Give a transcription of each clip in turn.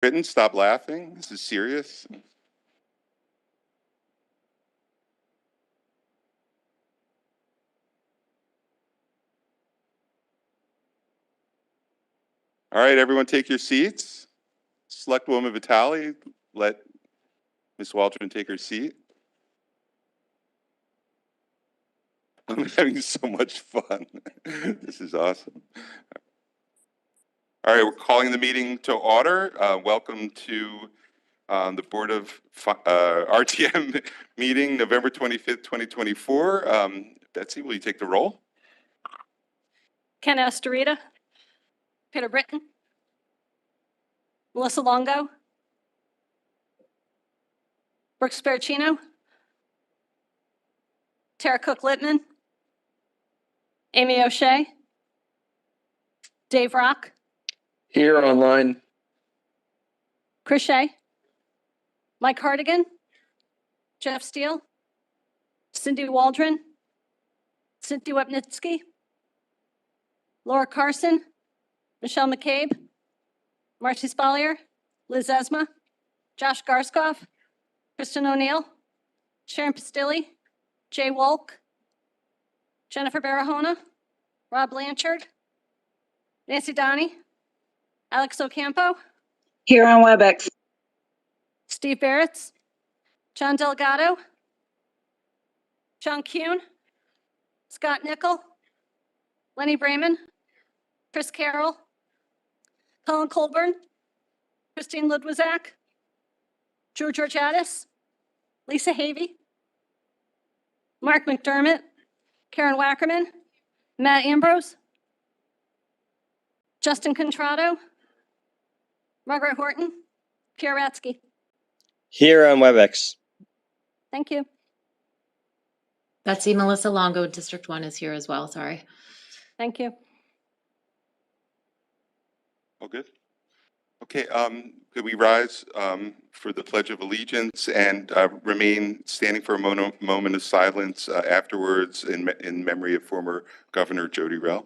Britton, stop laughing. This is serious. All right, everyone take your seats. Selectwoman Vitale, let Ms. Waldron take her seat. I'm having so much fun. This is awesome. All right, we're calling the meeting to order. Welcome to the Board of RTM meeting, November 25th, 2024. Betsy, will you take the roll? Ken Astorita, Peter Britton, Melissa Longo, Brooke Sparacino, Tara Cook-Littman, Amy O'Shea, Dave Rock, Here online. Chris Shea, Mike Hardigan, Jeff Steele, Cindy Waldron, Cynthia Wapnitsky, Laura Carson, Michelle McCabe, Marcy Spallier, Liz Esma, Josh Garskoff, Kristen O'Neill, Sharon Pastilli, Jay Wolk, Jennifer Barahona, Rob Blanchard, Nancy Donnie, Alex Ocampo, Here on WebEx. Steve Barretts, John Delgado, John Kuhn, Scott Nickel, Lenny Brayman, Chris Carroll, Colin Colburn, Christine Ludwizak, Drew Georgiadis, Lisa Havey, Mark McDermott, Karen Wackerman, Matt Ambrose, Justin Contrado, Margaret Horton, Pierre Ratsky. Here on WebEx. Thank you. Betsy, Melissa Longo, District 1 is here as well. Sorry. Thank you. All good? Okay, could we rise for the Pledge of Allegiance and remain standing for a moment of silence afterwards in memory of former Governor Jody Rell?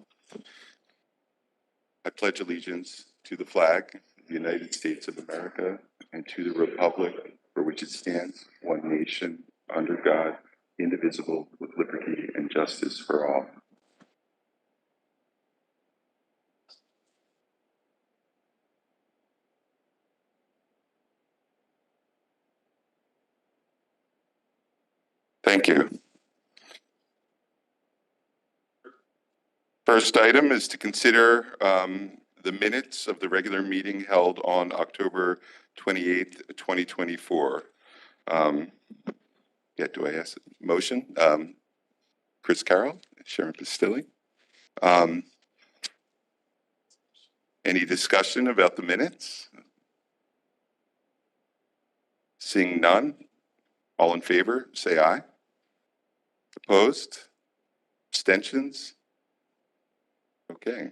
I pledge allegiance to the flag of the United States of America and to the republic for which it stands, one nation, under God, indivisible, with liberty and justice for all. Thank you. First item is to consider the minutes of the regular meeting held on October 28th, 2024. Do I ask a motion? Chris Carroll, Sharon Pastilli. Any discussion about the minutes? Seeing none, all in favor, say aye. Opposed? Abstentions? Okay.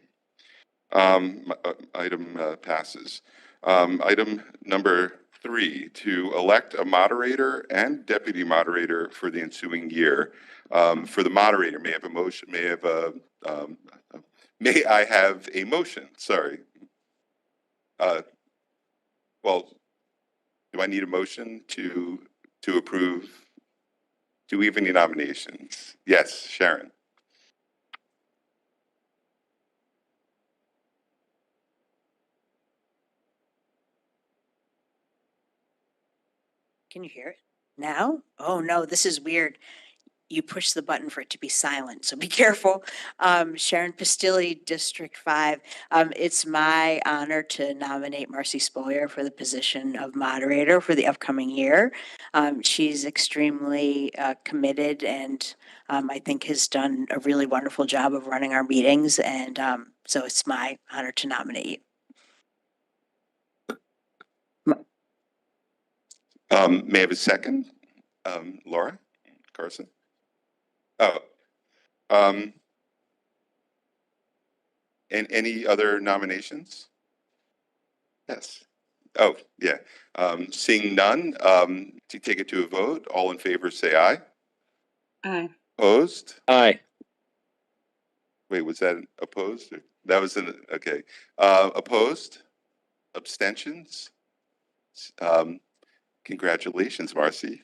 Item passes. Item number 3, to elect a moderator and deputy moderator for the ensuing year. For the moderator, may I have a motion? May I have a motion? Sorry. Well, do I need a motion to approve? Do we have any nominations? Yes, Sharon. Can you hear it now? Oh no, this is weird. You push the button for it to be silent, so be careful. Sharon Pastilli, District 5. It's my honor to nominate Marcy Spallier for the position of moderator for the upcoming year. She's extremely committed and I think has done a really wonderful job of running our meetings, and so it's my honor to nominate you. May I have a second? Laura Carson? Oh, and any other nominations? Yes. Oh, yeah. Seeing none, to take it to a vote, all in favor say aye. Aye. Opposed? Aye. Wait, was that opposed? That was okay. Opposed? Abstentions? Congratulations, Marcy.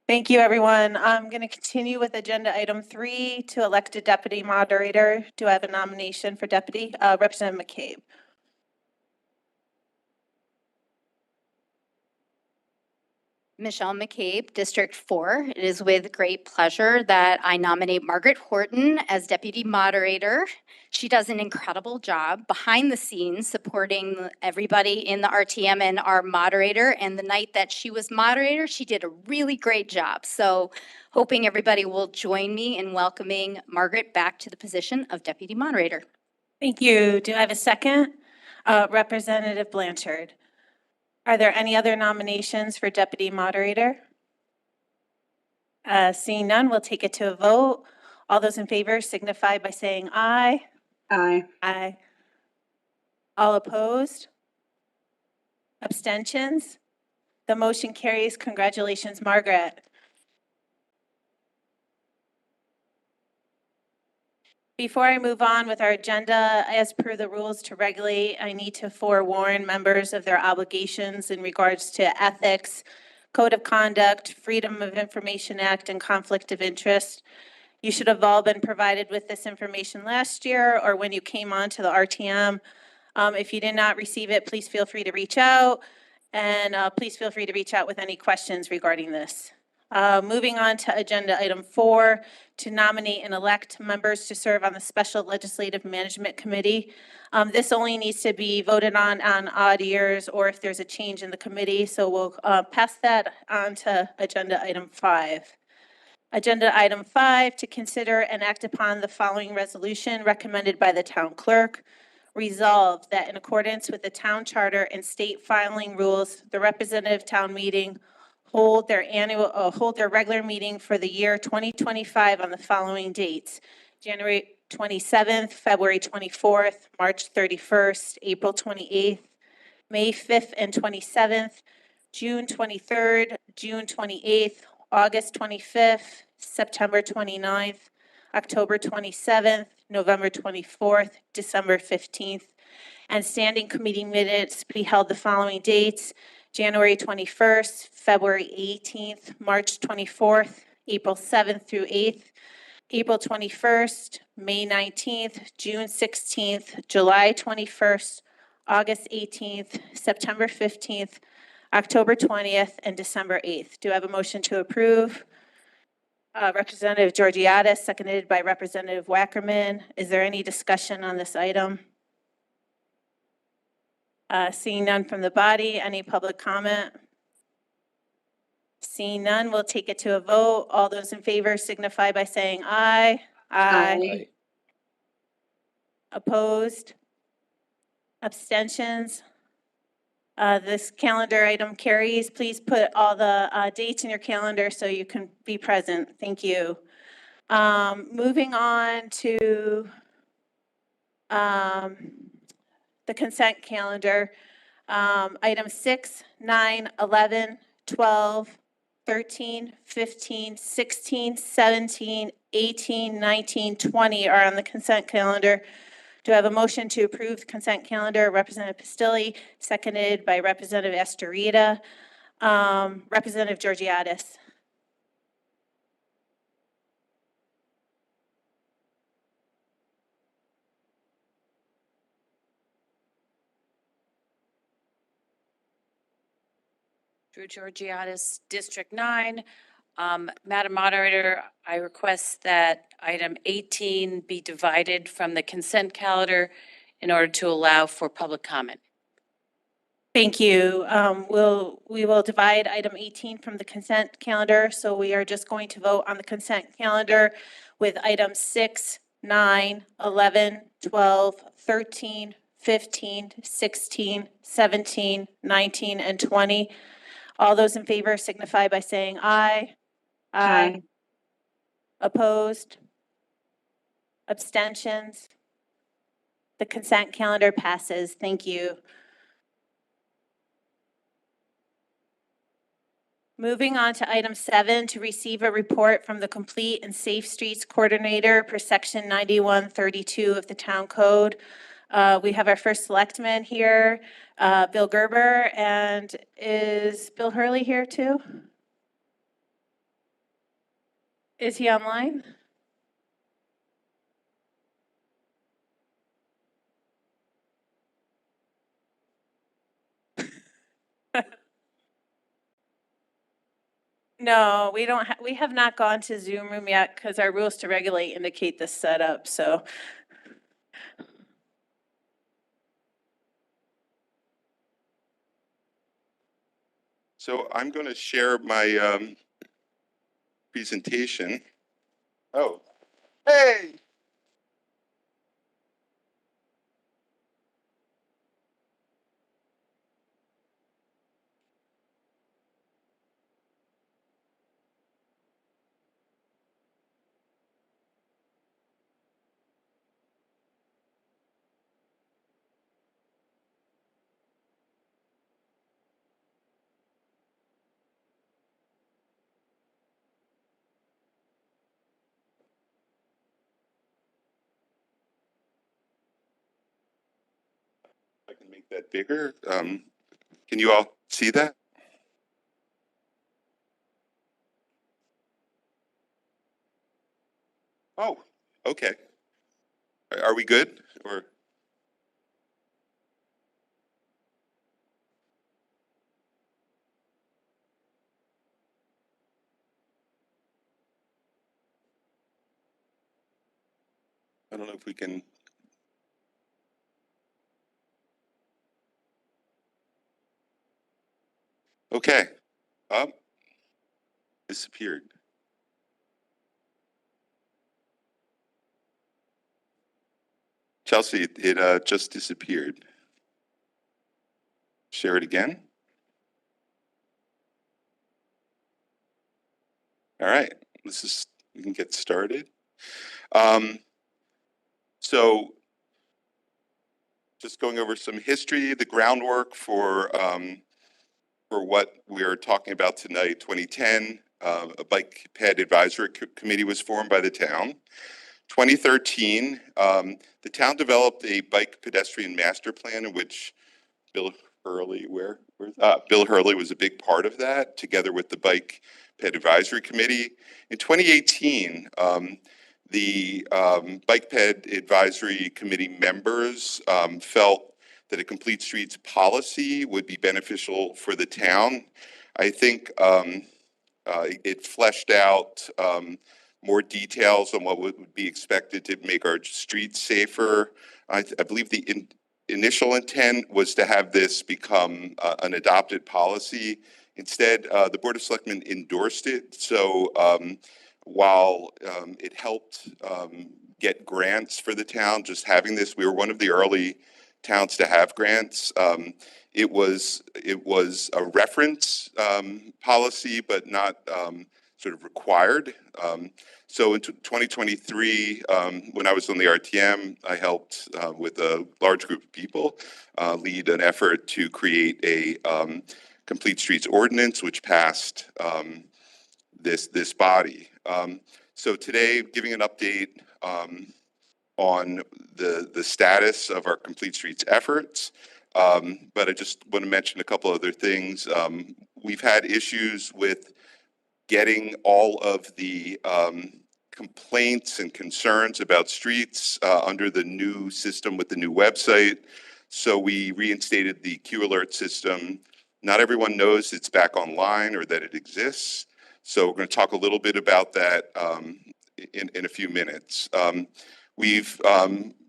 Thank you, everyone. I'm going to continue with agenda item 3 to elect a deputy moderator. Do I have a nomination for deputy? Representative McCabe. Michelle McCabe, District 4. It is with great pleasure that I nominate Margaret Horton as Deputy Moderator. She does an incredible job behind the scenes supporting everybody in the RTM and our moderator. And the night that she was moderator, she did a really great job. So hoping everybody will join me in welcoming Margaret back to the position of Deputy Moderator. Thank you. Do I have a second? Representative Blanchard. Are there any other nominations for deputy moderator? Seeing none, we'll take it to a vote. All those in favor signify by saying aye. Aye. Aye. All opposed? Abstentions? The motion carries. Congratulations, Margaret. Before I move on with our agenda, as per the rules to regulate, I need to forewarn members of their obligations in regards to ethics, code of conduct, Freedom of Information Act, and conflict of interest. You should have all been provided with this information last year or when you came on to the RTM. If you did not receive it, please feel free to reach out, and please feel free to reach out with any questions regarding this. Moving on to agenda item 4, to nominate and elect members to serve on the Special Legislative Management Committee. This only needs to be voted on odd years or if there's a change in the committee. So we'll pass that on to agenda item 5. Agenda item 5, to consider and act upon the following resolution recommended by the town clerk. Resolved that in accordance with the town charter and state filing rules, the representative town meeting hold their regular meeting for the year 2025 on the following dates: January 27th, February 24th, March 31st, April 28th, May 5th and 27th, June 23rd, June 28th, August 25th, September 29th, October 27th, November 24th, December 15th, and standing committee minutes be held the following dates: January 21st, February 18th, March 24th, April 7th through 8th, April 21st, May 19th, June 16th, July 21st, August 18th, September 15th, October 20th, and December 8th. Do I have a motion to approve? Representative Georgiadis, seconded by Representative Wackerman. Is there any discussion on this item? Seeing none from the body, any public comment? Seeing none, we'll take it to a vote. All those in favor signify by saying aye. Aye. Opposed? Abstentions? This calendar item carries. Please put all the dates in your calendar so you can be present. Thank you. Moving on to the consent calendar. Items 6, 9, 11, 12, 13, 15, 16, 17, 18, 19, 20 are on the consent calendar. Do I have a motion to approve the consent calendar? Representative Pistilli, seconded by Representative Estorita. Representative Georgiadis. Drew Georgiadis, District 9. Madam Moderator, I request that item 18 be divided from the consent calendar in order to allow for public comment. Thank you. We will divide item 18 from the consent calendar. So we are just going to vote on the consent calendar with items 6, 9, 11, 12, 13, 15, 16, 17, 19, and 20. All those in favor signify by saying aye. Aye. Opposed? Abstentions? The consent calendar passes. Thank you. Moving on to item 7, to receive a report from the Complete and Safe Streets Coordinator per section 9132 of the Town Code. We have our first selectman here, Bill Gerber, and is Bill Hurley here too? Is he online? No, we don't, we have not gone to Zoom room yet because our rules to regulate indicate this setup, so. So I'm going to share my presentation. Oh, hey! I can make that bigger. Can you all see that? Oh, okay. Are we good? Or I don't know if we can. Okay. Disappeared. Chelsea, it just disappeared. Share it again. All right, we can get started. So just going over some history, the groundwork for what we are talking about tonight. 2010, a bike ped advisory committee was formed by the town. 2013, the town developed a bike pedestrian master plan in which Bill Hurley, Bill Hurley was a big part of that, together with the Bike Ped Advisory Committee. In 2018, the Bike Ped Advisory Committee members felt that a complete streets policy would be beneficial for the town. I think it fleshed out more details on what would be expected to make our streets safer. I believe the initial intent was to have this become an adopted policy. Instead, the Board of Selectmen endorsed it. So while it helped get grants for the town, just having this, we were one of the early towns to have grants. It was a reference policy, but not sort of required. So in 2023, when I was on the RTM, I helped with a large group of people lead an effort to create a complete streets ordinance, which passed this body. So today, giving an update on the status of our complete streets efforts. But I just want to mention a couple other things. We've had issues with getting all of the complaints and concerns about streets under the new system with the new website. So we reinstated the Q alert system. Not everyone knows it's back online or that it exists. So we're going to talk a little bit about that in a few minutes. We've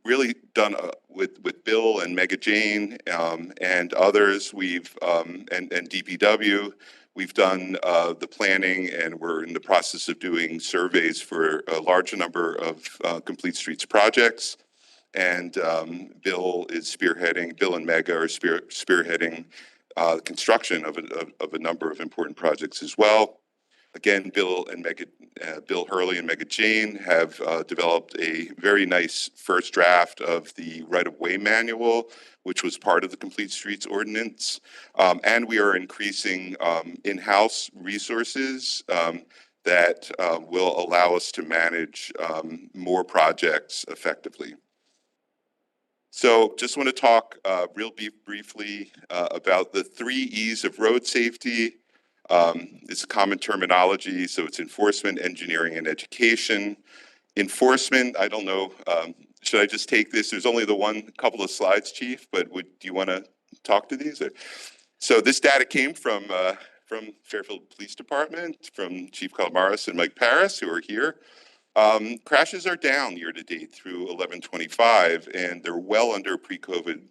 really done with Bill and Mega Jane and others. We've and DPW. We've done the planning, and we're in the process of doing surveys for a large number of complete streets projects. And Bill and Mega are spearheading construction of a number of important projects as well. Again, Bill Hurley and Mega Jane have developed a very nice first draft of the right-of-way manual, which was part of the Complete Streets Ordinance. And we are increasing in-house resources that will allow us to manage more projects effectively. So just want to talk briefly about the 3 E's of road safety. It's a common terminology, so it's enforcement, engineering, and education. Enforcement, I don't know, should I just take this? There's only the couple of slides, Chief, but do you want to talk to these? So this data came from Fairfield Police Department, from Chief Calamaris and Mike Paris, who are here. Crashes are down year to date through 11/25, and they're well under pre-COVID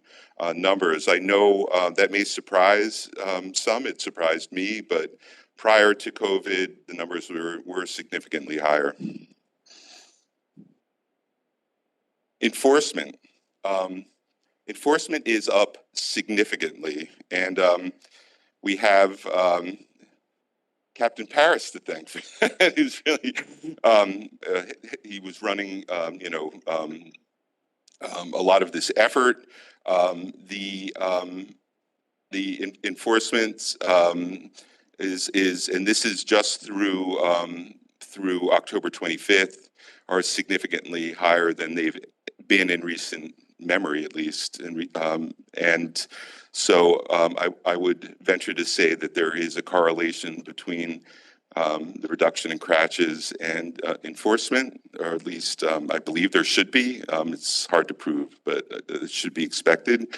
numbers. I know that may surprise some. It surprised me, but prior to COVID, the numbers were significantly higher. Enforcement. Enforcement is up significantly, and we have Captain Paris to thank. Who's really he was running a lot of this effort. The enforcement is and this is just through October 25th, are significantly higher than they've been in recent memory, at least. And so I would venture to say that there is a correlation between the reduction in crashes and enforcement, or at least I believe there should be. It's hard to prove, but it should be expected.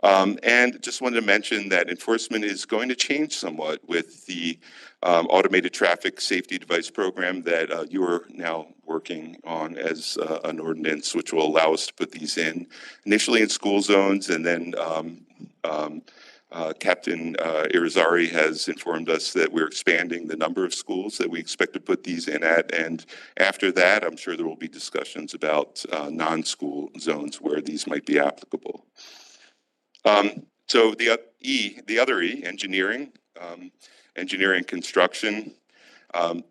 And just wanted to mention that enforcement is going to change somewhat with the automated traffic safety device program that you are now working on as an ordinance, which will allow us to put these in initially in school zones, and then Captain Irizarry has informed us that we're expanding the number of schools that we expect to put these in at. And after that, I'm sure there will be discussions about non-school zones where these might be applicable. So the other E, engineering, engineering construction.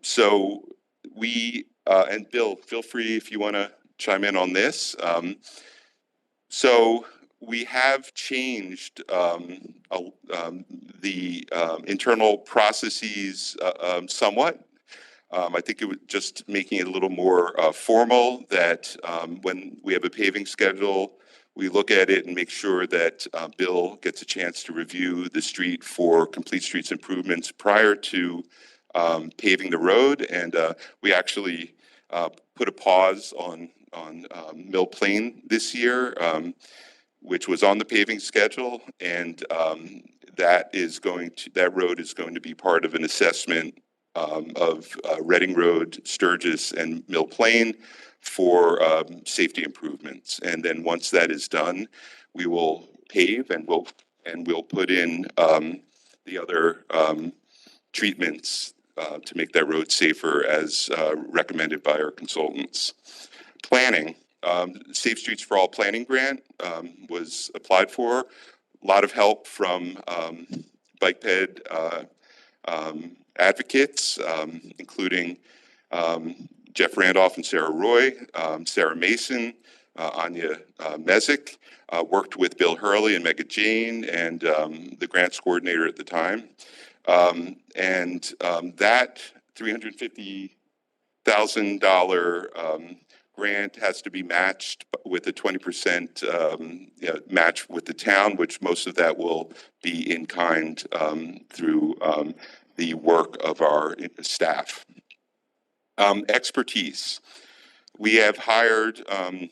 So we, and Bill, feel free if you want to chime in on this. So we have changed the internal processes somewhat. I think it was just making it a little more formal that when we have a paving schedule, we look at it and make sure that Bill gets a chance to review the street for complete streets improvements prior to paving the road. And we actually put a pause on Mill Plain this year, which was on the paving schedule, and that road is going to be part of an assessment of Reading Road, Sturgis, and Mill Plain for safety improvements. And then once that is done, we will pave and we'll put in the other treatments to make that road safer as recommended by our consultants. Planning. Safe Streets for All planning grant was applied for. A lot of help from bike ped advocates, including Jeff Randolph and Sarah Roy, Sarah Mason, Anya Mesick, worked with Bill Hurley and Mega Jane and the grants coordinator at the time. And that $350,000 grant has to be matched with a 20% match with the town, which most of that will be in kind through the work of our staff. Expertise. We have hired in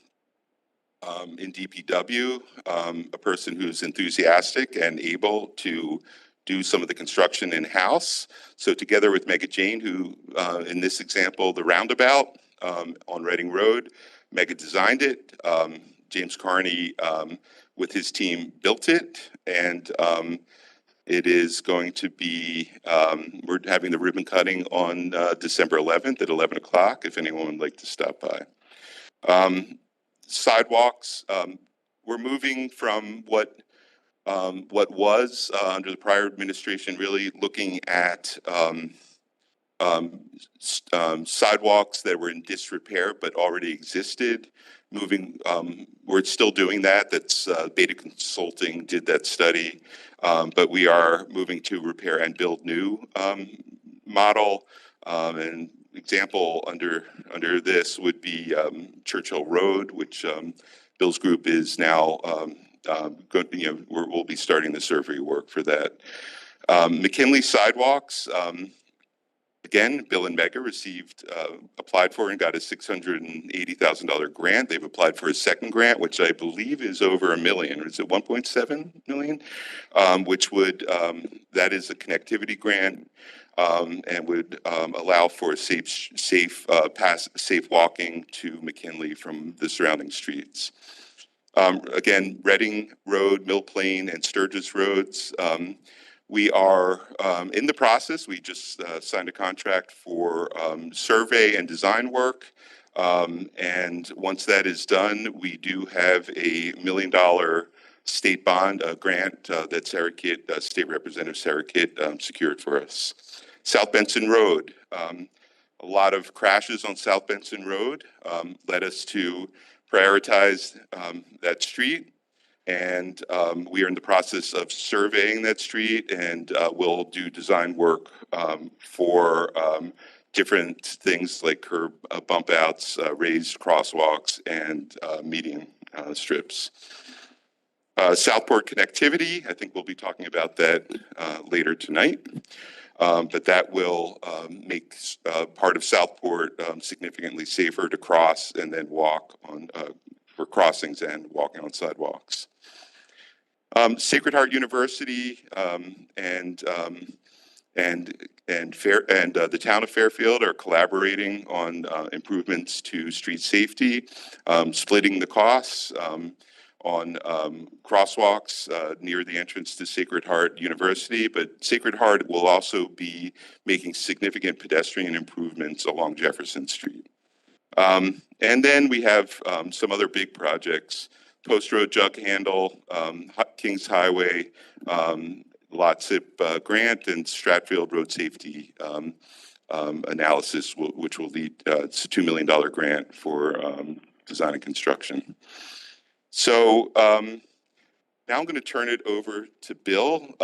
DPW a person who's enthusiastic and able to do some of the construction in-house. So together with Mega Jane, who in this example, the roundabout on Reading Road, Mega designed it. James Carney with his team built it, and it is going to be, we're having the ribbon cutting on December 11th at 11 o'clock, if anyone would like to stop by. Sidewalks, we're moving from what was under the prior administration, really looking at sidewalks that were in disrepair but already existed. We're still doing that. That's Beta Consulting did that study, but we are moving to repair and build new model. And example under this would be Churchill Road, which Bill's group is now we'll be starting the survey work for that. McKinley Sidewalks. Again, Bill and Mega applied for and got a $680,000 grant. They've applied for a second grant, which I believe is over $1 million, or is it 1.7 million? That is a connectivity grant and would allow for safe walking to McKinley from the surrounding streets. Again, Reading Road, Mill Plain, and Sturgis Roads. We are in the process. We just signed a contract for survey and design work. And once that is done, we do have a $1 million state bond grant that State Representative Sarah Kitt secured for us. South Benson Road. A lot of crashes on South Benson Road led us to prioritize that street. And we are in the process of surveying that street, and we'll do design work for different things like curb bump outs, raised crosswalks, and median strips. Southport connectivity, I think we'll be talking about that later tonight. But that will make part of Southport significantly safer to cross and then walk on for crossings and walking on sidewalks. Sacred Heart University and the town of Fairfield are collaborating on improvements to street safety, splitting the costs on crosswalks near the entrance to Sacred Heart University. But Sacred Heart will also be making significant pedestrian improvements along Jefferson Street. And then we have some other big projects: Post Road Jug Handle, Kings Highway, Lot SIP grant, and Stratfield Road Safety analysis, which will lead, it's a $2 million grant for design and construction. So now I'm going to turn it over to Bill.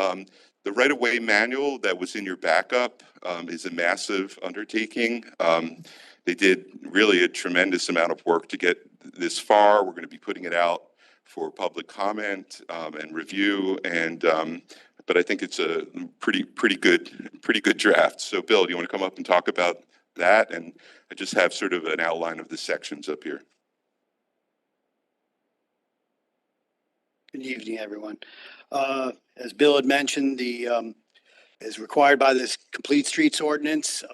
The right-of-way manual that was in your backup is a massive undertaking. They did really a tremendous amount of work to get this far. We're going to be putting it out for public comment and review, and but I think it's a pretty good draft. So, Bill, do you want to come up and talk about that? And I just have sort of an outline of the sections up here. Good evening, everyone. As Bill had mentioned, as required by this Complete Streets Ordinance,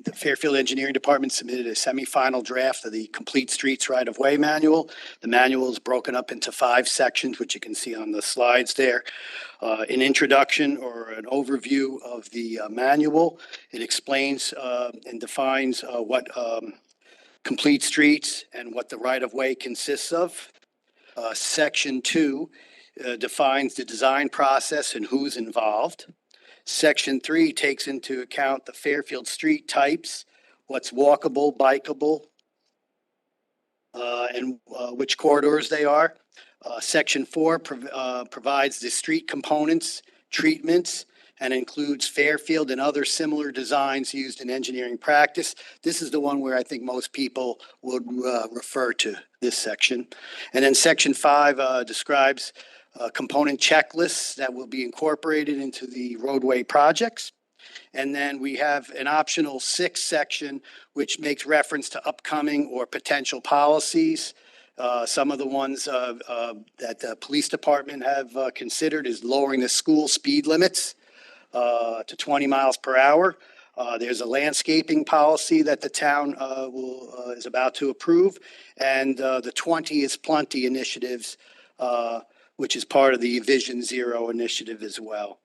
the Fairfield Engineering Department submitted a semi-final draft of the Complete Streets Right-of-Way Manual. The manual is broken up into 5 sections, which you can see on the slides there. An introduction or an overview of the manual. It explains and defines what complete streets and what the right-of-way consists of. Section 2 defines the design process and who's involved. Section 3 takes into account the Fairfield street types, what's walkable, bikeable, and which corridors they are. Section 4 provides the street components, treatments, and includes Fairfield and other similar designs used in engineering practice. This is the one where I think most people would refer to this section. And then Section 5 describes component checklists that will be incorporated into the roadway projects. And then we have an optional 6th section, which makes reference to upcoming or potential policies. Some of the ones that the police department have considered is lowering the school speed limits to 20 miles per hour. There's a landscaping policy that the town is about to approve, and the 20 is plenty initiatives, which is part of the Vision Zero initiative as well.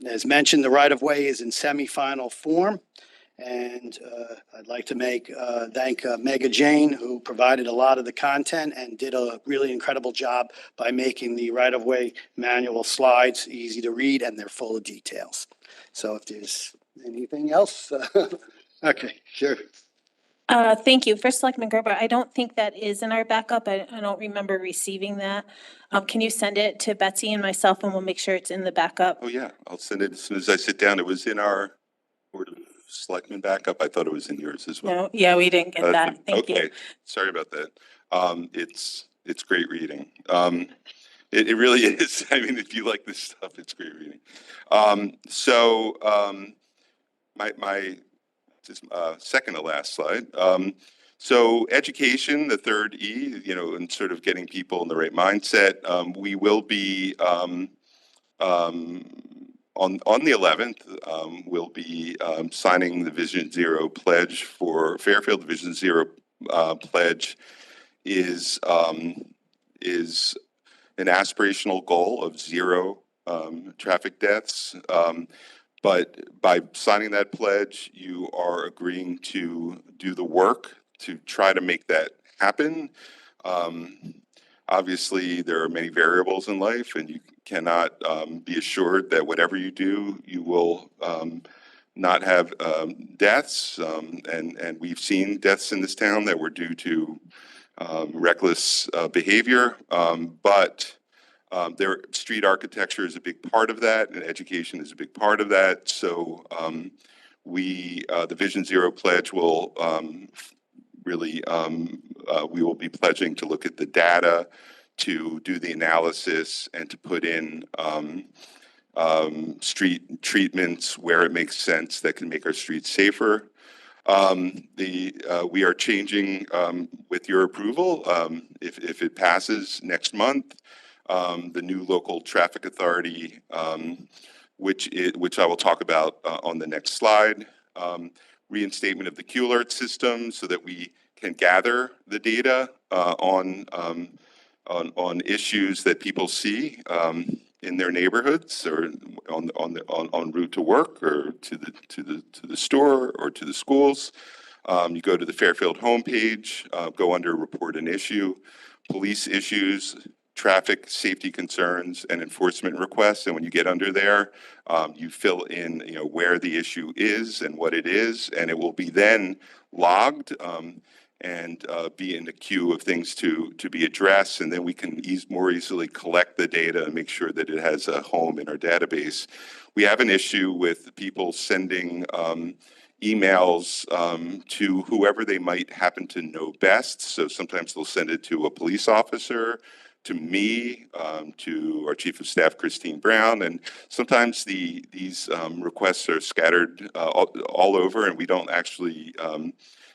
As mentioned, the right-of-way is in semi-final form, And I'd like to thank Mega Jane, who provided a lot of the content and did a really incredible job by making the right-of-way manual slides easy to read, and they're full of details. So if there's anything else, okay, sure. Thank you. First Selectman Gerber, I don't think that is in our backup. I don't remember receiving that. Can you send it to Betsy and myself and we'll make sure it's in the backup? Oh, yeah, I'll send it as soon as I sit down. It was in our Board of Selectmen backup. I thought it was in yours as well. No, yeah, we didn't get that. Thank you. Okay, sorry about that. It's great reading. It really is. I mean, if you like this stuff, it's great reading. My second to last slide. So education, the third E, and sort of getting people in the right mindset. We will be on the 11th, we'll be signing the Vision Zero pledge for Fairfield. The Vision Zero pledge is an aspirational goal of zero traffic deaths. But by signing that pledge, you are agreeing to do the work to try to make that happen. Obviously, there are many variables in life, and you cannot be assured that whatever you do, you will not have deaths. And we've seen deaths in this town that were due to reckless behavior. But street architecture is a big part of that, and education is a big part of that. So the Vision Zero pledge will we will be pledging to look at the data, to do the analysis, and to put in street treatments where it makes sense that can make our streets safer. We are changing, with your approval, if it passes next month, the new local traffic authority, which I will talk about on the next slide. Reinstatement of the Q alert system so that we can gather the data on issues that people see in their neighborhoods or on route to work or to the store or to the schools. You go to the Fairfield homepage, go under report an issue, police issues, traffic safety concerns, and enforcement requests. And when you get under there, you fill in where the issue is and what it is, and it will be then logged and be in the queue of things to be addressed. And then we can more easily collect the data and make sure that it has a home in our database. We have an issue with people sending emails to whoever they might happen to know best. So sometimes they'll send it to a police officer, to me, to our Chief of Staff, Christine Brown, and sometimes these requests are scattered all over, and we don't actually,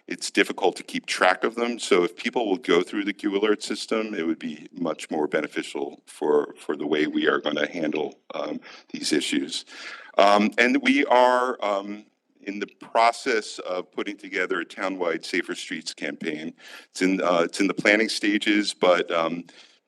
it's difficult to keep track of them. So if people will go through the Q alert system, it would be much more beneficial for the way we are going to handle these issues. And we are in the process of putting together a townwide Safer Streets campaign. It's in the planning stages, but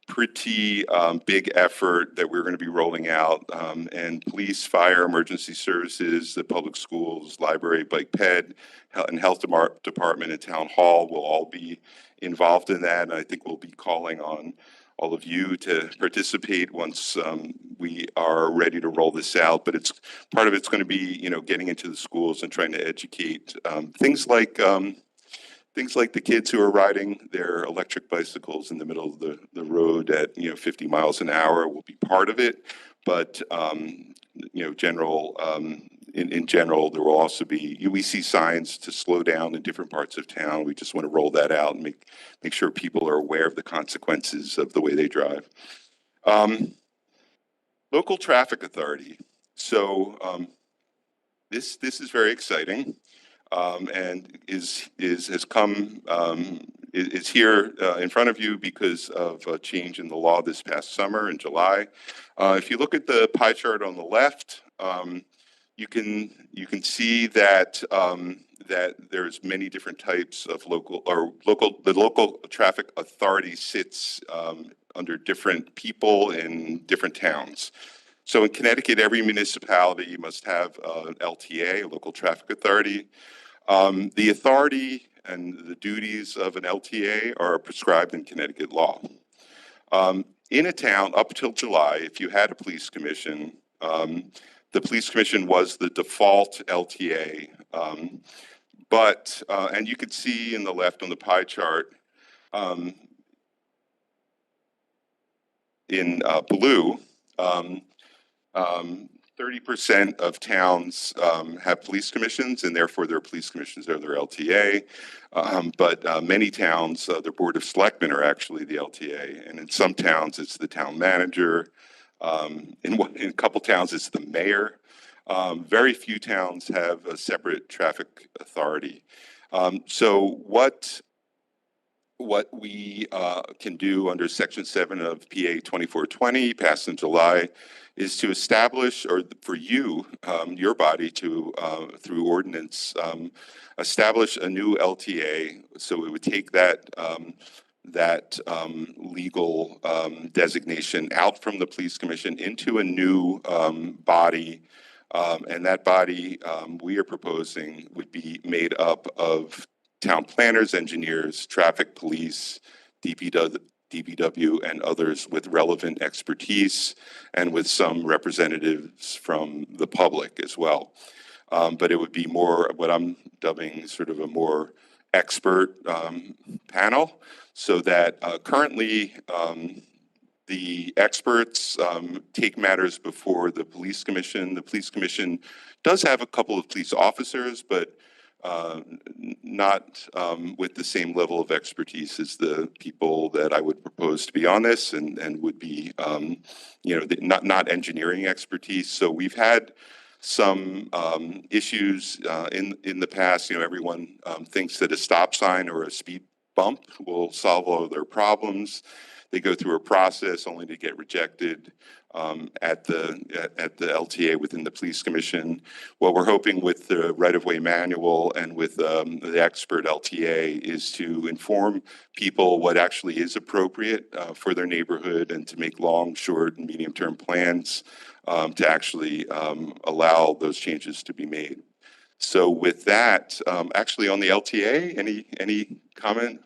pretty big effort that we're going to be rolling out. And police, fire, emergency services, the public schools, library, bike ped, and health department and town hall will all be involved in that. And I think we'll be calling on all of you to participate once we are ready to roll this out. But part of it's going to be, getting into the schools and trying to educate things like the kids who are riding their electric bicycles in the middle of the road at 50 miles an hour will be part of it. But in general, there will also be, we see signs to slow down in different parts of town. We just want to roll that out and make sure people are aware of the consequences of the way they drive. Local traffic authority. So this is very exciting. And is here in front of you because of a change in the law this past summer in July. If you look at the pie chart on the left, you can see that that there's many different types of the local traffic authority sits under different people in different towns. So in Connecticut, every municipality must have an LTA, a local traffic authority. The authority and the duties of an LTA are prescribed in Connecticut law. In a town, up till July, if you had a police commission, the police commission was the default LTA. And you could see in the left on the pie chart, in blue, 30% of towns have police commissions, and therefore their police commissions are their LTA. But many towns, their board of selectmen are actually the LTA, and in some towns it's the town manager. In a couple towns it's the mayor. Very few towns have a separate traffic authority. So what we can do under Section 7 of PA 2420, passed in July, is to establish, or for you, your body to, through ordinance, establish a new LTA. So it would take that legal designation out from the police commission into a new body. And that body we are proposing would be made up of town planners, engineers, traffic police, DPW, and others with relevant expertise, and with some representatives from the public as well. But it would be more what I'm dubbing sort of a more expert panel, so that currently the experts take matters before the police commission. The police commission does have a couple of police officers, but not with the same level of expertise as the people that I would propose to be on this, and would be, not engineering expertise. So we've had some issues in the past. Everyone thinks that a stop sign or a speed bump will solve all of their problems. They go through a process only to get rejected at the LTA within the police commission. What we're hoping with the right-of-way manual and with the expert LTA is to inform people what actually is appropriate for their neighborhood, and to make long, short, and medium-term plans to actually allow those changes to be made. So with that, actually on the LTA, any comments?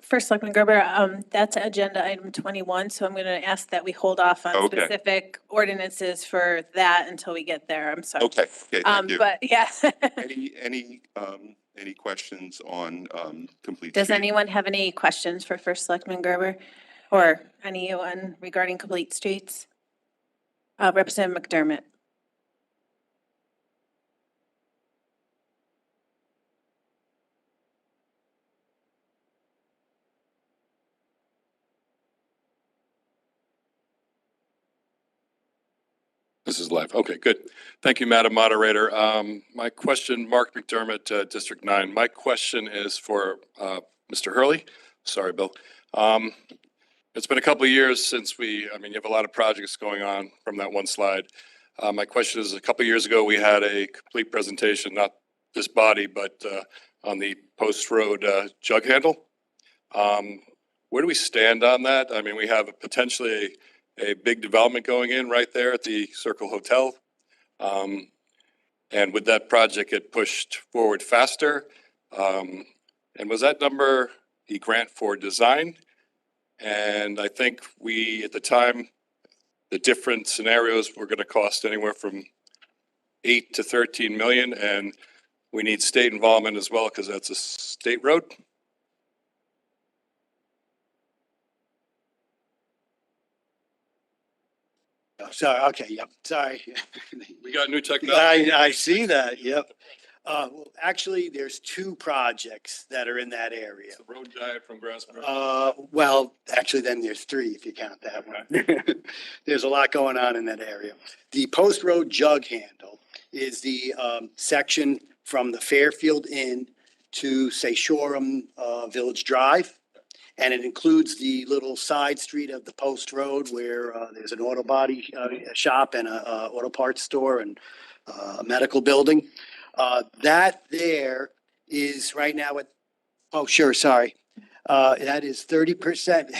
First, Selectman Gerber, that's agenda item 21, so I'm going to ask that we hold off on Okay. specific ordinances for that until we get there. I'm sorry. Okay, thank you. But yeah. Any questions on complete Does street? anyone have any questions for First Selectman Gerber, or anyone regarding complete streets? Representative McDermott. This is live. Okay, good. Thank you, Madam Moderator. My question, Mark McDermott, District 9. My question is for Mr. Hurley. Sorry, Bill. It's been a couple of years since you have a lot of projects going on from that one slide. My question is, a couple of years ago, we had a complete presentation, not this body, but on the post road jug handle. Where do we stand on that? We have potentially a big development going in right there at the Circle Hotel. And would that project get pushed forward faster? And was that number the grant for design? And I think at the time, the different scenarios were going to cost anywhere from 8 to 13 million. And we need state involvement as well, because that's a state road. Sorry, okay, yep, sorry. We got new technology. I see that, yep. Well, actually, there's two projects that are in that area. The road diet from Grassmere. Well, actually, then there's three, if you count that one. There's a lot going on in that area. The post road jug handle is the section from the Fairfield Inn to, say, Shoreham Village Drive. And it includes the little side street of the post road where there's an auto body shop and a auto parts store and a medical building. That there is right now at, oh, sure, sorry. That is 30%.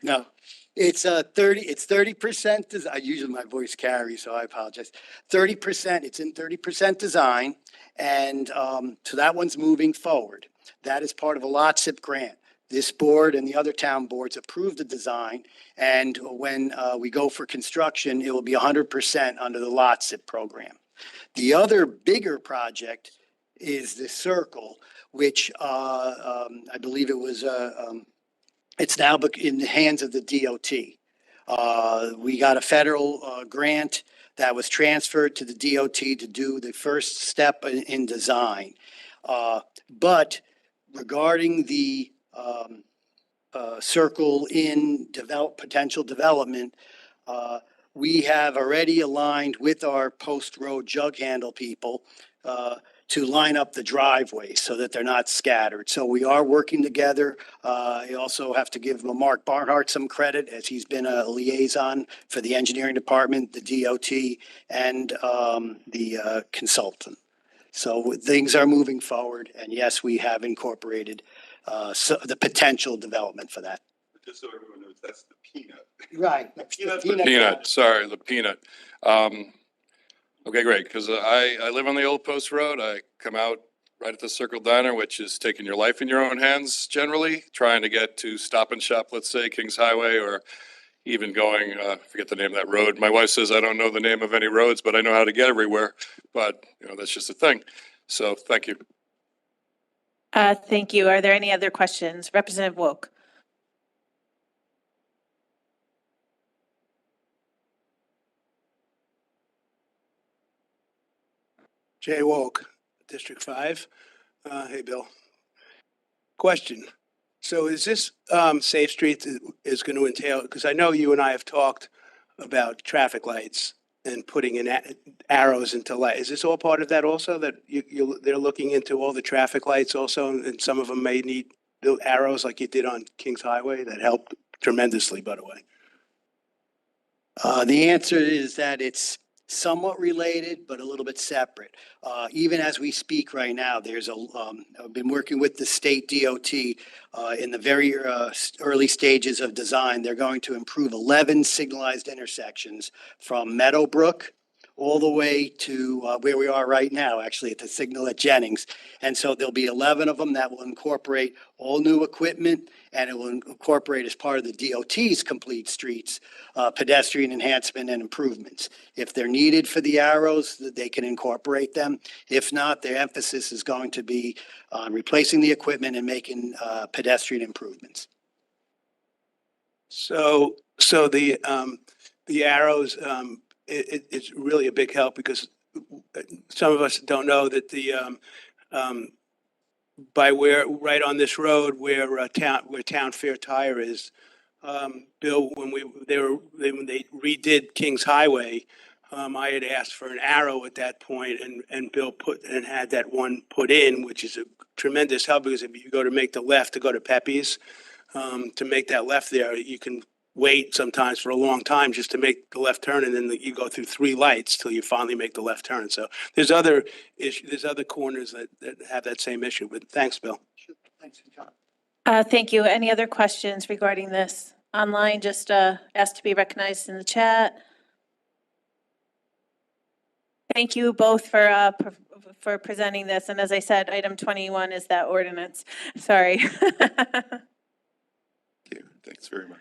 No, It's 30%, usually my voice carries, so I apologize. 30%, it's in 30% design. And so that one's moving forward. That is part of a lot SIP grant. This board and the other town boards approved the design. And when we go for construction, it will be 100% under the lot SIP program. The other bigger project is the circle, which I believe it was, it's now in the hands of the DOT. We got a federal grant that was transferred to the DOT to do the first step in design. But regarding the circle in potential development, we have already aligned with our post road jug handle people to line up the driveways so that they're not scattered. So we are working together. I also have to give Mark Barnhart some credit, as he's been a liaison for the engineering department, the DOT, and the consultant. So things are moving forward, and yes, we have incorporated the potential development for that. Just so everyone knows, that's the peanut. Right. Peanut, sorry, the peanut. Okay, great, because I live on the old post road. I come out right at the Circle Diner, which is taking your life in your own hands generally, trying to get to Stop and Shop, let's say Kings Highway, or even going, forget the name of that road. My wife says I don't know the name of any roads, but I know how to get everywhere. But, you know, that's just a thing. So thank you. Thank you. Are there any other questions? Representative Woke. Jay Woke, District 5. Hey, Bill. Question. So is this Safe Street is going to entail, because I know you and I have talked about traffic lights and putting in arrows into light. Is this all part of that also, that they're looking into all the traffic lights also, and some of them may need arrows like you did on Kings Highway that helped tremendously, by the way? The answer is that it's somewhat related, but a little bit separate. Even as we speak right now, I've been working with the state DOT in the very early stages of design. They're going to improve 11 signalized intersections from Meadowbrook all the way to where we are right now, actually at the signal at Jennings. And so there'll be 11 of them that will incorporate all new equipment, and it will incorporate, as part of the DOT's complete streets, pedestrian enhancement and improvements. If they're needed for the arrows, they can incorporate them. If not, their emphasis is going to be on replacing the equipment and making pedestrian improvements. So the arrows, it's really a big help, because some of us don't know that the right on this road where Town Fair Tire is, Bill, when they redid Kings Highway, I had asked for an arrow at that point, and Bill had that one put in, which is a tremendous help, because if you go to make the left to go to Pepe's, to make that left there, you can wait sometimes for a long time just to make the left turn, and then you go through 3 lights till you finally make the left turn. So there's other corners that have that same issue. But thanks, Bill. Thanks, John. Thank you. Any other questions regarding this? Online, just asked to be recognized in the chat. Thank you both for presenting this. And as I said, item 21 is that ordinance. Sorry. Thank you. Thanks very much.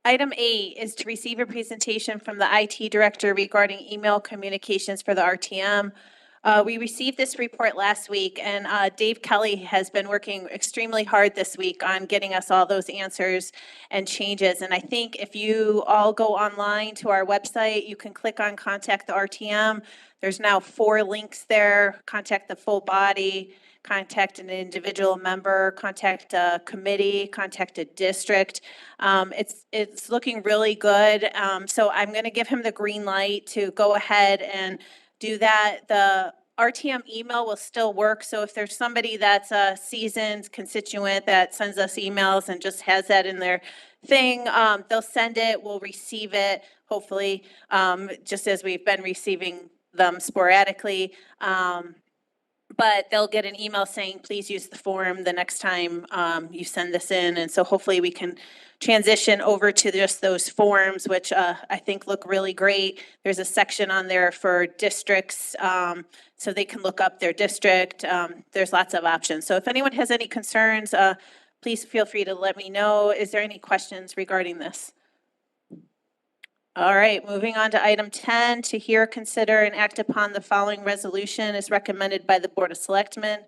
Item 8 is to receive a presentation from the IT director regarding email communications for the RTM. We received this report last week, and Dave Kelly has been working extremely hard this week on getting us all those answers and changes. And I think if you all go online to our website, you can click on Contact the RTM. There's now 4 links there: contact the full body, contact an individual member, contact a committee, contact a district. It's looking really good. So I'm going to give him the green light to go ahead and do that. The RTM email will still work. So if there's somebody that's a seasoned constituent that sends us emails and just has that in their thing, they'll send it, we'll receive it, hopefully, just as we've been receiving them sporadically. but they'll get an email saying, please use the form the next time you send this in. And so hopefully we can transition over to just those forms, which I think look really great. There's a section on there for districts, so they can look up their district. There's lots of options. So if anyone has any concerns, please feel free to let me know. Is there any questions regarding this? All right, moving on to item 10, to hear, consider, and act upon the following resolution as recommended by the Board of Selectmen.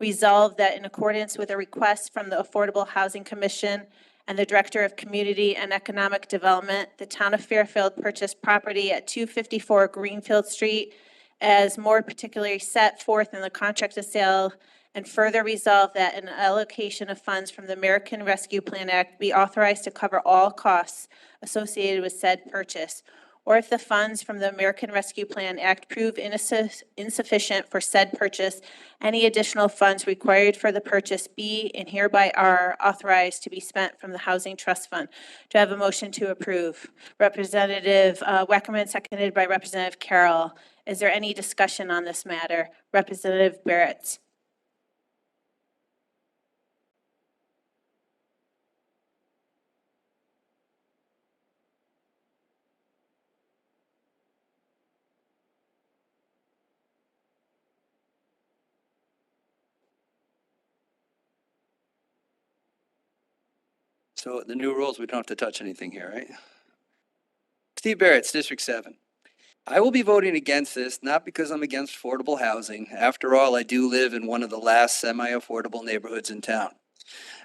Resolved that in accordance with a request from the Affordable Housing Commission and the Director of Community and Economic Development, the Town of Fairfield purchased property at 254 Greenfield Street as more particularly set forth in the contract of sale, and further resolve that an allocation of funds from the American Rescue Plan Act be authorized to cover all costs associated with said purchase, or if the funds from the American Rescue Plan Act prove insufficient for said purchase, any additional funds required for the purchase be and hereby are authorized to be spent from the Housing Trust Fund. Do I have a motion to approve? Representative Weckerman, seconded by Representative Carroll. Is there any discussion on this matter? Representative Barrett. So the new rules, we don't have to touch anything here, right? Steve Barrett, District 7. I will be voting against this, not because I'm against affordable housing. After all, I do live in one of the last semi-affordable neighborhoods in town.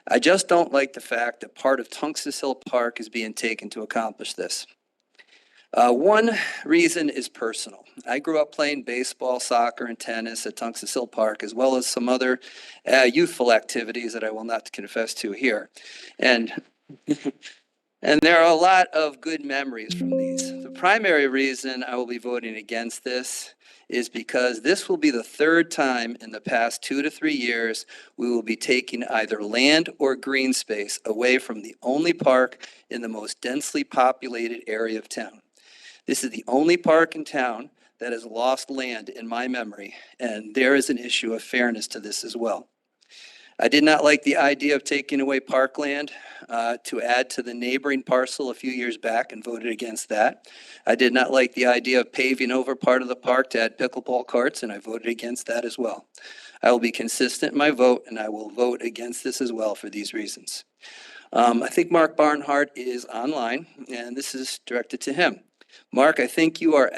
I just don't like the fact that part of Tungus Hill Park is being taken to accomplish this. One reason is personal. I grew up playing baseball, soccer, and tennis at Tungus Hill Park, as well as some other youthful activities that I will not confess to here. And there are a lot of good memories from these. The primary reason I will be voting against this is because this will be the third time in the past 2 to 3 years we will be taking either land or green space away from the only park in the most densely populated area of town. This is the only park in town that has lost land in my memory, and there is an issue of fairness to this as well. I did not like the idea of taking away parkland to add to the neighboring parcel a few years back and voted against that. I did not like the idea of paving over part of the park to add pickleball courts, and I voted against that as well. I will be consistent in my vote, and I will vote against this as well for these reasons. I think Mark Barnhart is online, and this is directed to him. Mark, I think you are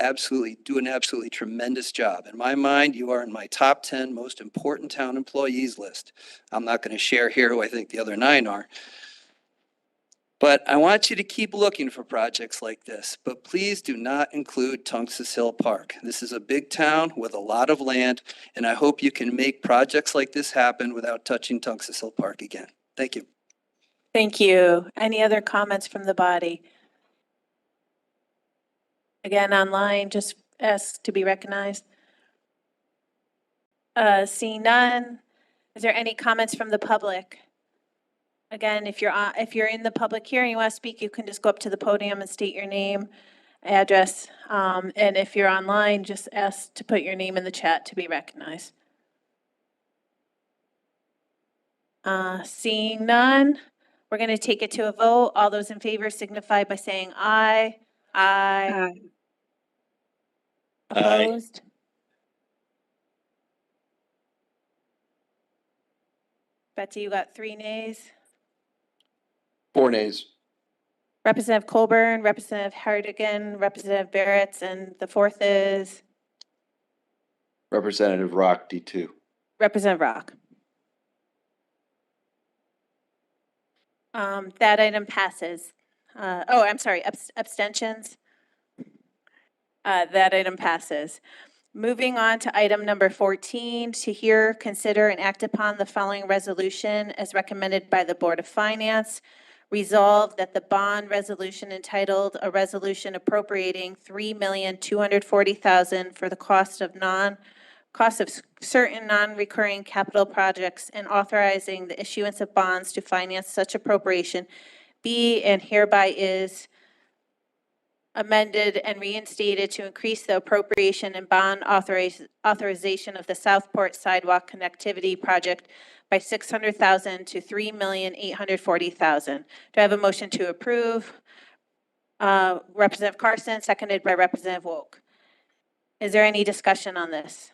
doing an absolutely tremendous job. In my mind, you are in my top 10 most important town employees list. I'm not going to share here who I think the other 9 are. But I want you to keep looking for projects like this, but please do not include Tungus Hill Park. This is a big town with a lot of land, and I hope you can make projects like this happen without touching Tungus Hill Park again. Thank you. Thank you. Any other comments from the body? Again, online, just ask to be recognized. Seeing none, is there any comments from the public? Again, if you're in the public hearing, you want to speak, you can just go up to the podium and state your name, address, and if you're online, just ask to put your name in the chat to be recognized. Seeing none, we're going to take it to a vote. All those in favor signify by saying aye. Aye. Opposed? Betsy, you got 3 nays. 4 nays. Representative Colburn, Representative Hardigan, Representative Barrett, and the 4th is Representative Rock, D2. Representative Rock. That item passes. I'm sorry, abstentions. That item passes. Moving on to item number 14, to hear, consider, and act upon the following resolution as recommended by the Board of Finance. Resolved that the bond resolution entitled "A Resolution Appropriating $3,240,000 for the cost of certain non-recurring capital projects and authorizing the issuance of bonds to finance such appropriation be and hereby is amended and reinstated to increase the appropriation and bond authorization of the Southport Sidewalk Connectivity Project by $600,000 to $3,840,000. Do I have a motion to approve? Representative Carson, seconded by Representative Woke. Is there any discussion on this?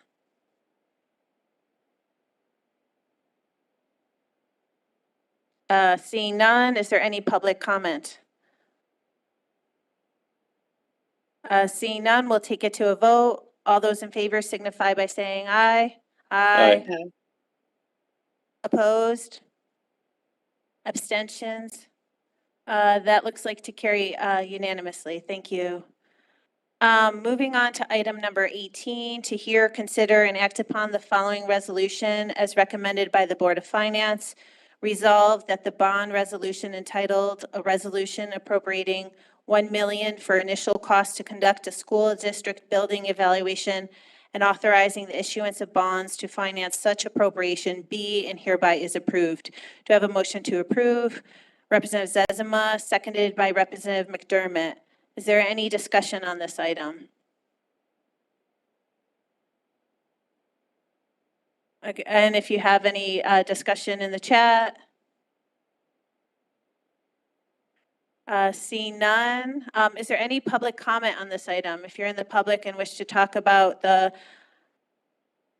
Seeing none, is there any public comment? Seeing none, we'll take it to a vote. All those in favor signify by saying aye. Aye. Opposed? Abstentions? That looks like to carry unanimously. Thank you. Moving on to item number 18, to hear, consider, and act upon the following resolution as recommended by the Board of Finance. Resolved that the bond resolution entitled "A Resolution Appropriating $1 million for initial cost to conduct a school district building evaluation and authorizing the issuance of bonds to finance such appropriation be and hereby is approved." Do I have a motion to approve? Representative Zezima, seconded by Representative McDermott. Is there any discussion on this item? Okay, and if you have any discussion in the chat? Seeing none, is there any public comment on this item? If you're in the public and wish to talk about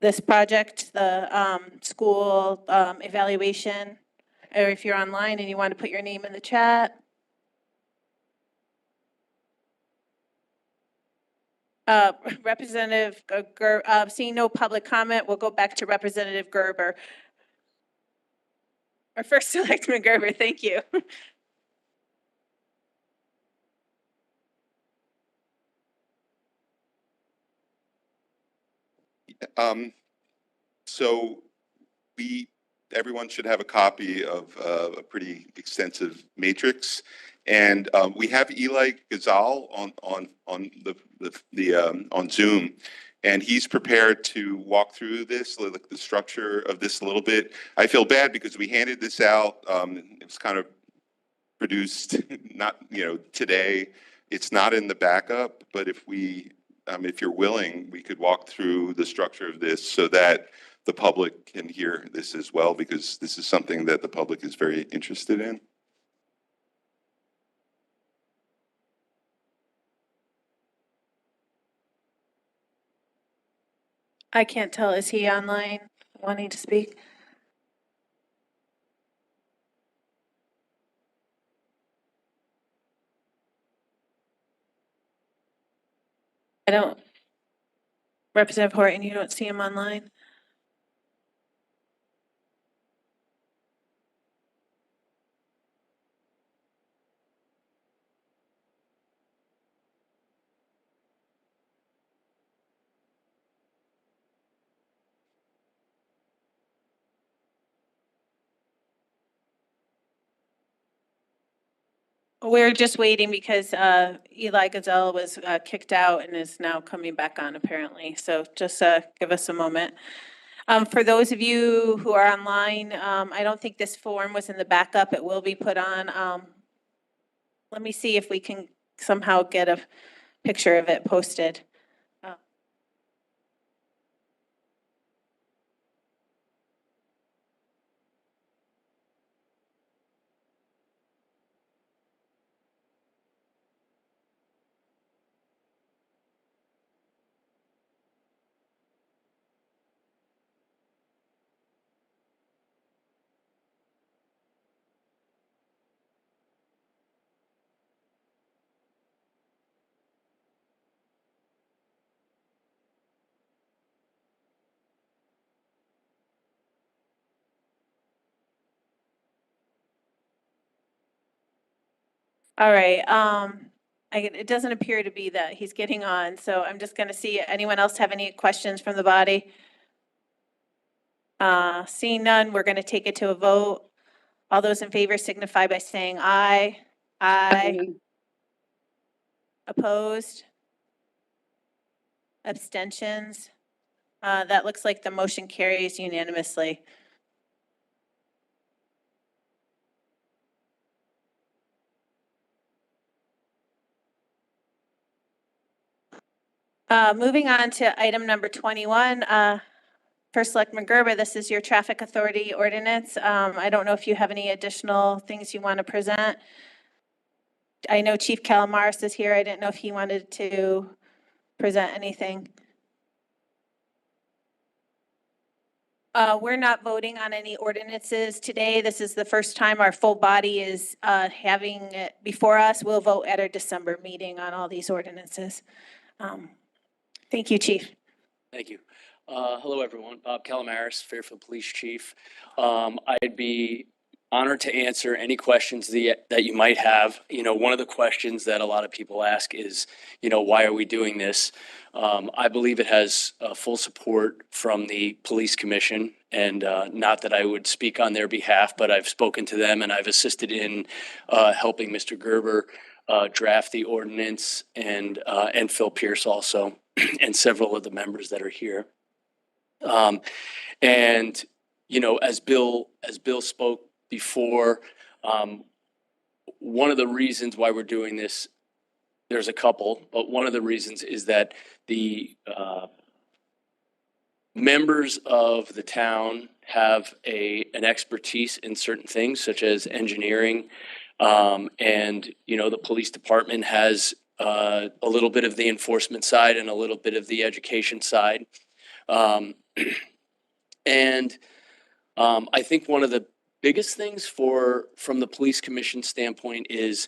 this project, the school evaluation, or if you're online and you want to put your name in the chat. Representative seeing no public comment, we'll go back to Representative Gerber. Or First Selectman Gerber, thank you. So everyone should have a copy of a pretty extensive matrix. And we have Eli Gazal on Zoom, and he's prepared to walk through this, the structure of this a little bit. I feel bad because we handed this out. It was kind of produced not today. It's not in the backup, but if you're willing, we could walk through the structure of this so that the public can hear this as well, because this is something that the public is very interested in. I can't tell, is he online wanting to speak? I don't. Representative Horton, you don't see him online? We're just waiting because Eli Gazelle was kicked out and is now coming back on apparently. So just give us a moment. For those of you who are online, I don't think this form was in the backup. It will be put on. Let me see if we can somehow get a picture of it posted. All right, it doesn't appear to be that he's getting on, so I'm just gonna see, anyone else have any questions from the body? Seeing none, we're gonna take it to a vote. All those in favor signify by saying aye. Aye. Opposed? Abstentions? That looks like the motion carries unanimously. Moving on to item number 21, First Selectman Gerber, this is your traffic authority ordinance. I don't know if you have any additional things you want to present. I know Chief Calamaris is here. I didn't know if he wanted to present anything. We're not voting on any ordinances today. This is the first time our full body is having it before us. We'll vote at our December meeting on all these ordinances. Thank you, Chief. Thank you. Hello, everyone. Bob Calamaris, Fairfield Police Chief. I'd be honored to answer any questions that you might have. You know, one of the questions that a lot of people ask is, you know, why are we doing this? I believe it has full support from the Police Commission, and not that I would speak on their behalf, but I've spoken to them and I've assisted in helping Mr. Gerber draft the ordinance, and Phil Pierce also, and several of the members that are here. And, you know, as Bill spoke before, one of the reasons why we're doing this, there's a couple, but one of the reasons is that the members of the town have an expertise in certain things, such as engineering. And, you know, the police department has a little bit of the enforcement side and a little bit of the education side. And I think one of the biggest things from the police commission standpoint is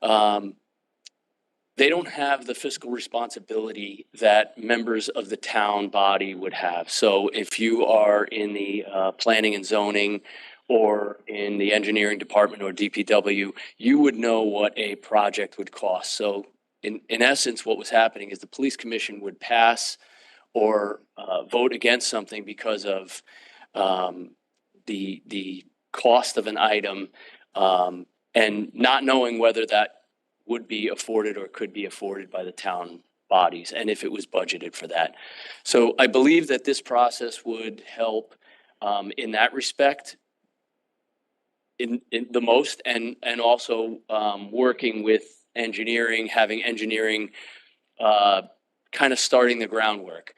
they don't have the fiscal responsibility that members of the town body would have. So if you are in the planning and zoning or in the engineering department or DPW, you would know what a project would cost. So in essence, what was happening is the police commission would pass or vote against something because of the cost of an item, and not knowing whether that would be afforded or could be afforded by the town bodies, and if it was budgeted for that. So I believe that this process would help in that respect in the most, and also working with engineering, having engineering kind of starting the groundwork.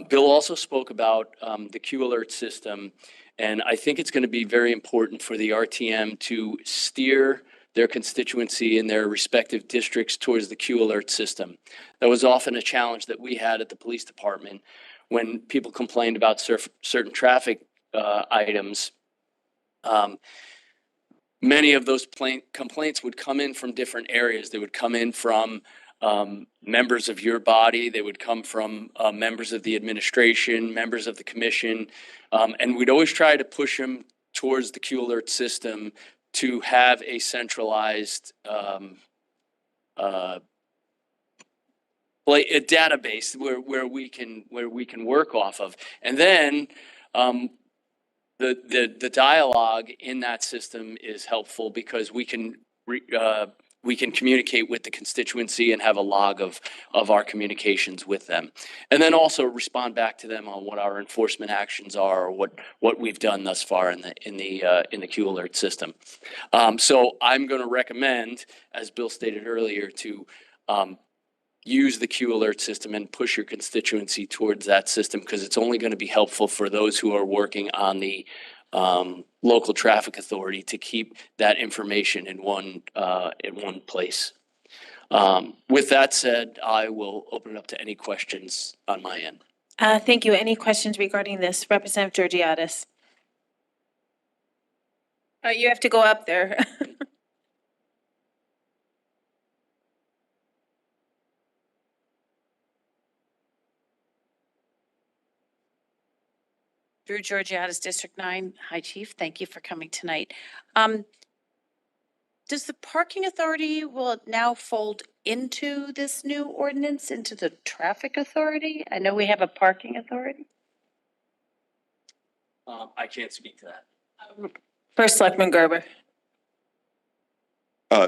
Bill also spoke about the Q alert system, and I think it's going to be very important for the RTM to steer their constituency in their respective districts towards the Q alert system. That was often a challenge that we had at the police department when people complained about certain traffic items. Many of those complaints would come in from different areas. They would come in from members of your body. They would come from members of the administration, members of the commission. And we'd always try to push them towards the Q alert system to have a centralized a database where we can work off of. And then the dialogue in that system is helpful because we can communicate with the constituency and have a log of our communications with them. And then also respond back to them on what our enforcement actions are, or what we've done thus far in the Q alert system. So I'm going to recommend, as Bill stated earlier, to use the Q alert system and push your constituency towards that system, because it's only going to be helpful for those who are working on the local traffic authority to keep that information in one place. With that said, I will open it up to any questions on my end. Thank you. Any questions regarding this? Representative Georgiadis. You have to go up there. Drew Georgiadis, District 9. Hi, Chief. Thank you for coming tonight. Does the parking authority will it now fold into this new ordinance, into the traffic authority? I know we have a parking authority. I can't speak to that. First Selectman Gerber.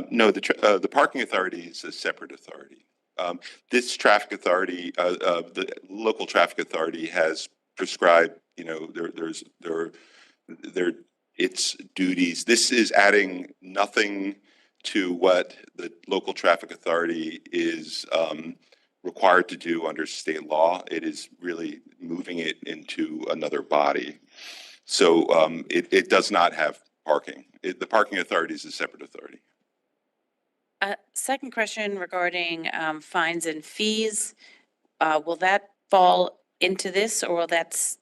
No, the parking authority is a separate authority. This traffic authority, the local traffic authority has prescribed, you know, its duties. This is adding nothing to what the local traffic authority is required to do under state law. It is really moving it into another body. So it does not have parking. The parking authority is a separate authority. Second question regarding fines and fees. Will that fall into this, or will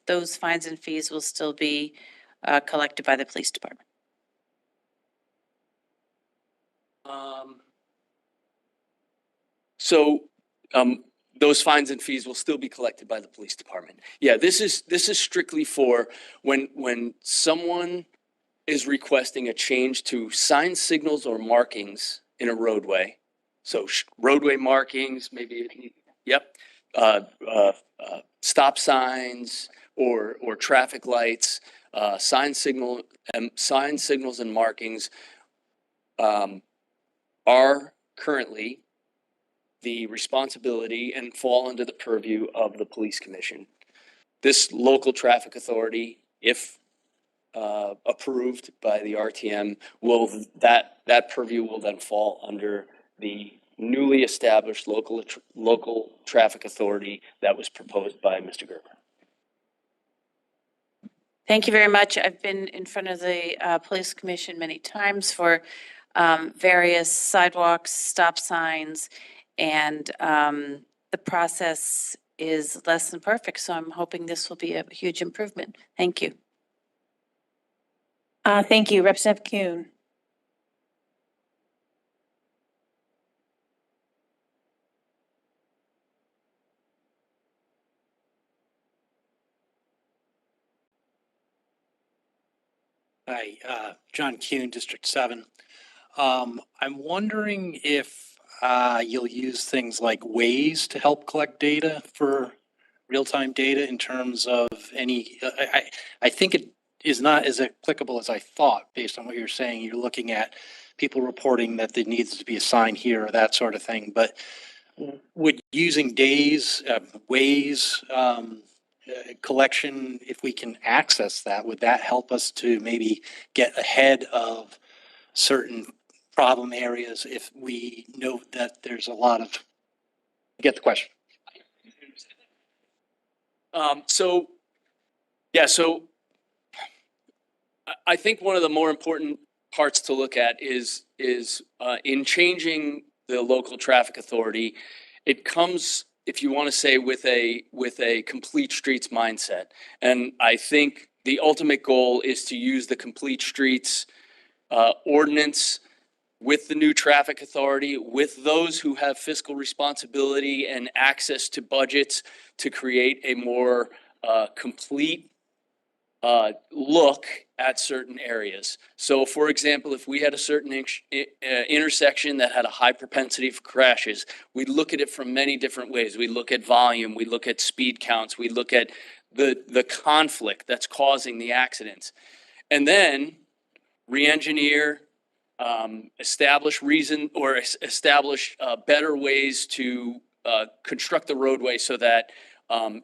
those fines and fees will still be collected by the police department? So those fines and fees will still be collected by the police department. Yeah, this is strictly for when someone is requesting a change to sign signals or markings in a roadway. So roadway markings, maybe, yep, stop signs or traffic lights, sign signals and markings are currently the responsibility and fall under the purview of the police commission. This local traffic authority, if approved by the RTM, that purview will then fall under the newly established local traffic authority that was proposed by Mr. Gerber. Thank you very much. I've been in front of the police commission many times for various sidewalks, stop signs, and the process is less than perfect. So I'm hoping this will be a huge improvement. Thank you. Thank you. Representative Kuhn. Hi, John Kuhn, District 7. I'm wondering if you'll use things like Waze to help collect data for real-time data in terms of any, I think it is not as applicable as I thought based on what you're saying. You're looking at people reporting that there needs to be a sign here or that sort of thing. But would using Waze collection, if we can access that, would that help us to maybe get ahead of certain problem areas if we know that there's a lot of, you get the question? So I think one of the more important parts to look at is in changing the local traffic authority, it comes, if you want to say, with a complete streets mindset. And I think the ultimate goal is to use the complete streets ordinance with the new traffic authority, with those who have fiscal responsibility and access to budgets, to create a more complete look at certain areas. So for example, if we had a certain intersection that had a high propensity for crashes, we'd look at it from many different ways. We look at volume, we look at speed counts, we look at the conflict that's causing the accidents. And then re-engineer, establish better ways to construct the roadway so that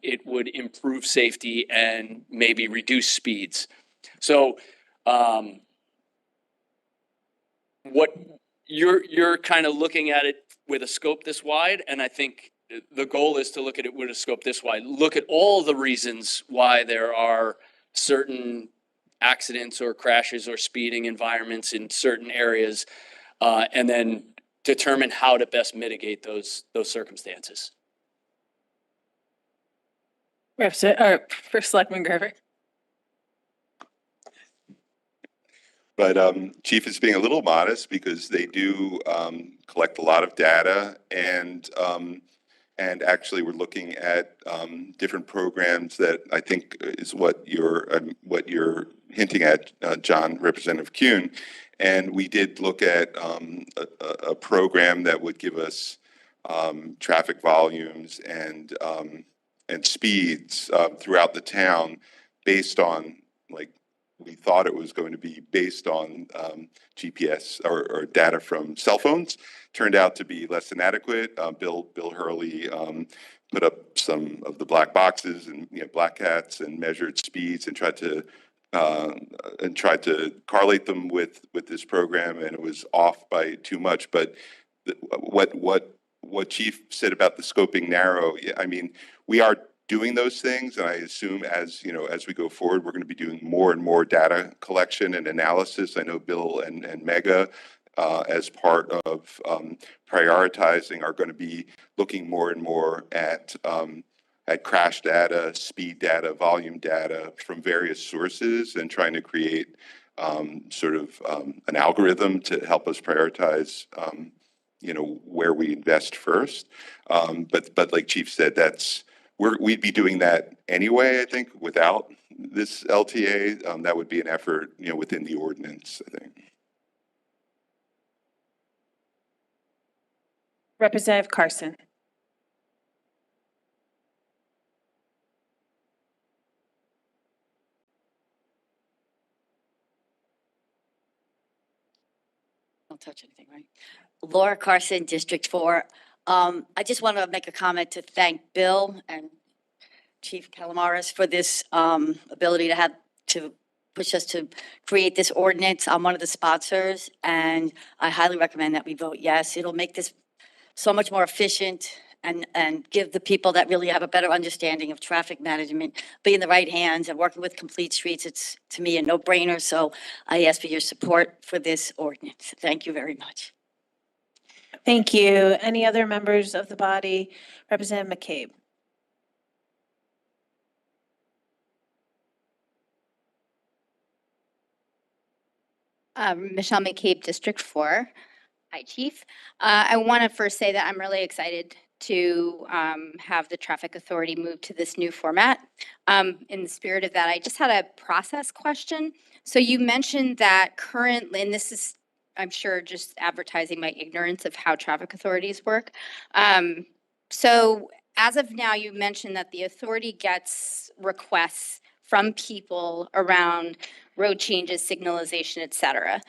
it would improve safety and maybe reduce speeds. So what you're kind of looking at it with a scope this wide, and I think the goal is to look at it with a scope this wide. Look at all the reasons why there are certain accidents or crashes or speeding environments in certain areas, and then determine how to best mitigate those circumstances. First Selectman Gerber. But Chief is being a little modest because they do collect a lot of data, and actually we're looking at different programs that I think is what you're hinting at, John, Representative Kuhn. And we did look at a program that would give us traffic volumes and speeds throughout the town based on, like, we thought it was going to be based on GPS or data from cell phones. Turned out to be less than adequate. Bill Hurley put up some of the black boxes and black cats and measured speeds and tried to correlate them with this program, and it was off by too much. But what what Chief said about the scoping narrow, yeah, I mean, we are doing those things, and I assume as, you know, as we go forward, we're going to be doing more and more data collection and analysis. I know Bill and Mega, as part of prioritizing, are going to be looking more and more at crash data, speed data, volume data from various sources, and trying to create sort of an algorithm to help us prioritize, you know, where we invest first. But like Chief said, we'd be doing that anyway, I think, without this LTA. That would be an effort, you know, within the ordinance, I think. Representative Carson. Don't touch anything, right? Laura Carson, District 4. I just want to make a comment to thank Bill and Chief Calamares for this ability to push us to create this ordinance. I'm one of the sponsors, and I highly recommend that we vote yes. It'll make this so much more efficient and give the people that really have a better understanding of traffic management, be in the right hands and working with Complete Streets. It's, to me, a no-brainer. So I ask for your support for this ordinance. Thank you very much. Thank you. Any other members of the body? Representative McCabe. Michelle McCabe, District 4. Hi, Chief. I want to first say that I'm really excited to have the traffic authority move to this new format. In the spirit of that, I just had a process question. So you mentioned that currently, and this is, I'm sure, just advertising my ignorance of how traffic authorities work. So as of now, you mentioned that the authority gets requests from people around road changes, signalization, et cetera.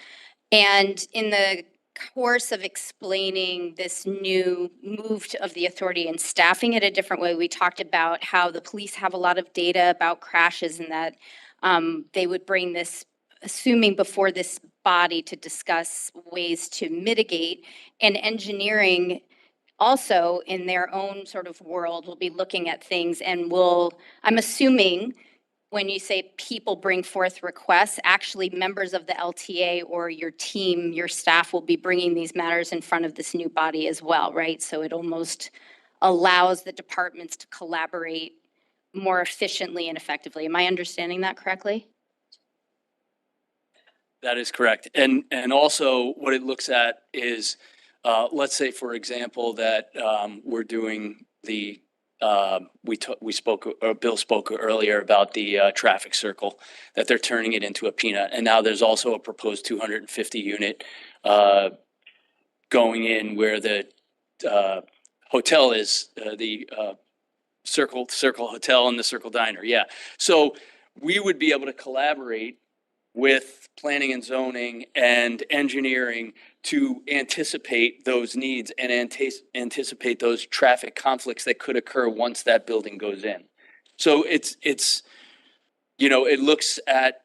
And in the course of explaining this new move of the authority and staffing it a different way, we talked about how the police have a lot of data about crashes and that they would bring this, assuming before this body, to discuss ways to mitigate, and engineering also in their own sort of world will be looking at things and will, I'm assuming, when you say people bring forth requests, actually members of the LTA or your team, your staff will be bringing these matters in front of this new body as well, right? So it almost allows the departments to collaborate more efficiently and effectively. Am I understanding that correctly? That is correct. And also what it looks at is, let's say, for example, that we're doing the, we spoke, or Bill spoke earlier about the traffic circle, that they're turning it into a peanut. And now there's also a proposed 250 unit going in where the hotel is, the Circle Hotel and the Circle Diner. Yeah. So we would be able to collaborate with planning and zoning and engineering to anticipate those needs and anticipate those traffic conflicts that could occur once that building goes in. So it's, you know, it looks at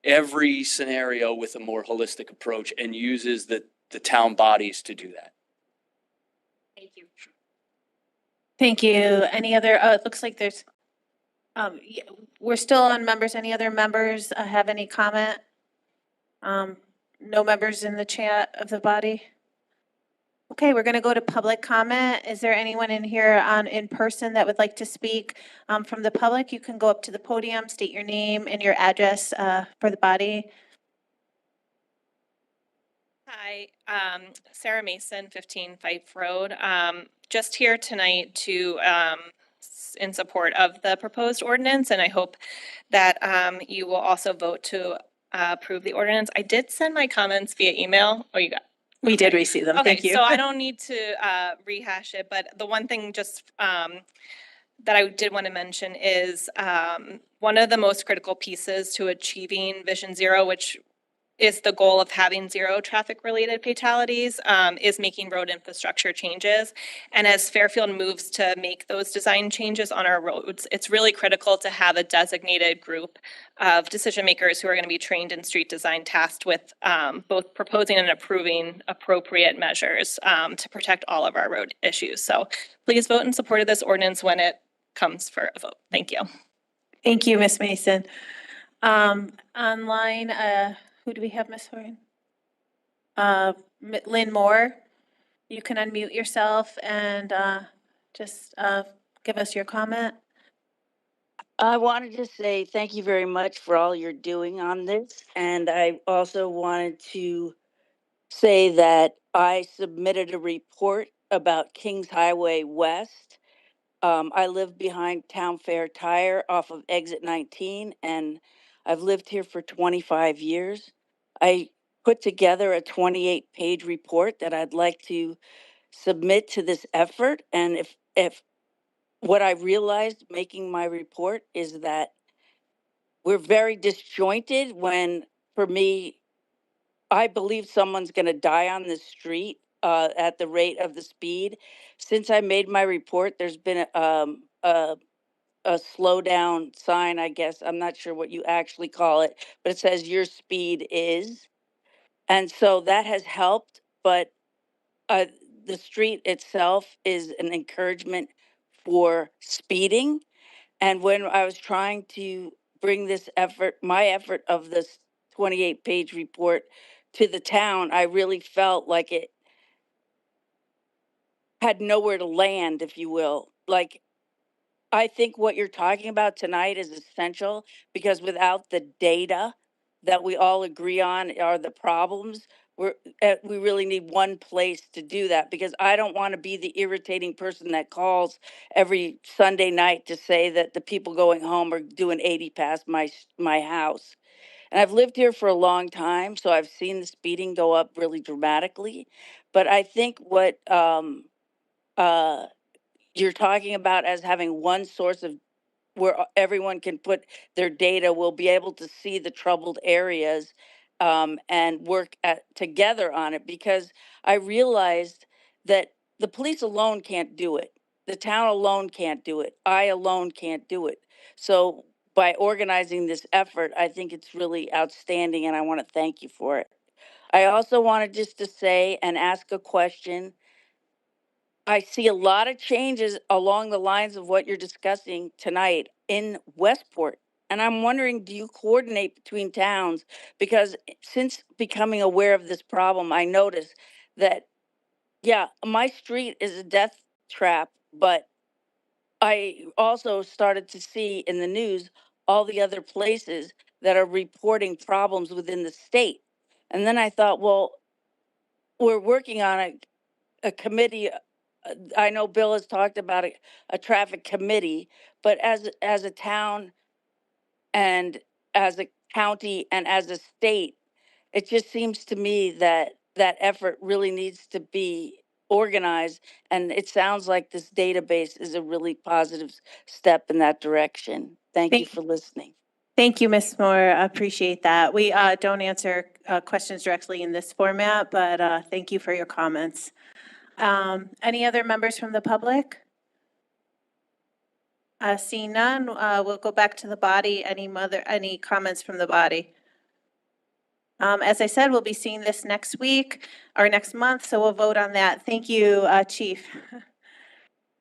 every scenario with a more holistic approach and uses the town bodies to do that. Thank you. Thank you. Any other, it looks like there's, yeah, we're still on members. Any other members have any comment? No members in the chat of the body? Okay, we're going to go to public comment. Is there anyone in here in person that would like to speak from the public? You can go up to the podium, state your name and your address for the body. Hi, Sarah Mason, 15 Fife Road. Just here tonight to in support of the proposed ordinance, and I hope that you will also vote to approve the ordinance. I did send my comments via email. Oh, you got. We did receive them. Thank you. So I don't need to rehash it, but the one thing just that I did want to mention is one of the most critical pieces to achieving Vision Zero, which is the goal of having zero traffic-related fatalities, is making road infrastructure changes. And as Fairfield moves to make those design changes on our roads, it's really critical to have a designated group of decision makers who are going to be trained in street design, tasked with both proposing and approving appropriate measures to protect all of our road issues. So please vote in support of this ordinance when it comes for a vote. Thank you. Thank you, Ms. Mason. Online, who do we have, Ms. Horn? Lynn Moore, you can unmute yourself and just give us your comment. I wanted to say thank you very much for all you're doing on this. And I also wanted to say that I submitted a report about Kings Highway West. I live behind Town Fair Tire off of exit 19, and I've lived here for 25 years. I put together a 28-page report that I'd like to submit to this effort. And if what I realized making my report is that we're very disjointed when, for me, I believe someone's going to die on the street at the rate of the speed. Since I made my report, there's been a slow down sign, I guess. I'm not sure what you actually call it, but it says your speed is. And so that has helped, but the street itself is an encouragement for speeding. And when I was trying to bring this effort, my effort of this 28-page report to the town, I really felt like it had nowhere to land, if you will. Like, I think what you're talking about tonight is essential, because without the data that we all agree on are the problems, we really need one place to do that, because I don't want to be the irritating person that calls every Sunday night to say that the people going home are doing 80 past my house. And I've lived here for a long time, so I've seen the speeding go up really dramatically. But I think what you're talking about as having one source of where everyone can put their data, will be able to see the troubled areas and work together on it. Because I realized that the police alone can't do it. The town alone can't do it. I alone can't do it. So by organizing this effort, I think it's really outstanding, and I want to thank you for it. I also wanted just to say and ask a question. I see a lot of changes along the lines of what you're discussing tonight in Westport. And I'm wondering, do you coordinate between towns? Because since becoming aware of this problem, I noticed that, yeah, my street is a death trap, but I also started to see in the news all the other places that are reporting problems within the state. And then I thought, well, we're working on a committee. I know Bill has talked about a traffic committee, but as a town and as a county and as a state, it just seems to me that that effort really needs to be organized. And it sounds like this database is a really positive step in that direction. Thank you for listening. Thank you, Ms. Moore. I appreciate that. We don't answer questions directly in this format, but thank you for your comments. Any other members from the public? Seeing none, we'll go back to the body. Any comments from the body? As I said, we'll be seeing this next week or next month, so we'll vote on that. Thank you, Chief.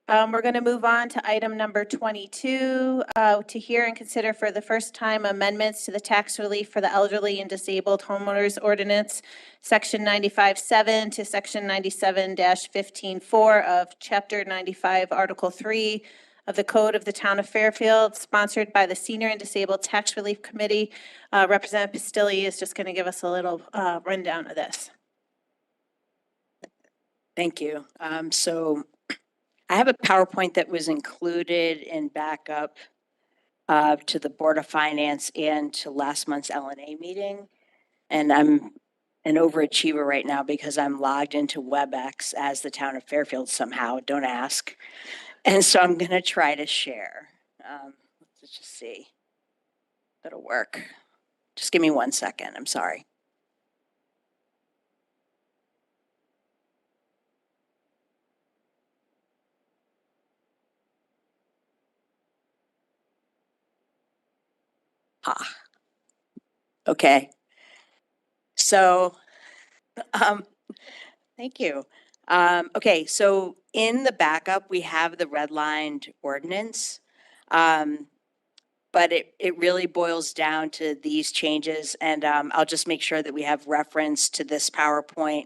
We're going to move on to item number 22, to hear and consider for the first time amendments to the tax relief for the elderly and disabled homeowners ordinance, section 95.7 to section 97-15.4 of chapter 95, article 3 of the Code of the Town of Fairfield, sponsored by the Senior and Disabled Tax Relief Committee. Representative Pistilli is just going to give us a little rundown of this. Thank you. So I have a PowerPoint that was included in backup to the Board of Finance and to last month's LNA meeting. And I'm an overachiever right now because I'm logged into WebEx as the Town of Fairfield somehow, don't ask. And so I'm going to try to share. Let's just see if it'll work. Just give me 1 second. I'm sorry. Okay. So, thank you. Okay, so in the backup, we have the redlined ordinance. But it really boils down to these changes, and I'll just make sure that we have reference to this PowerPoint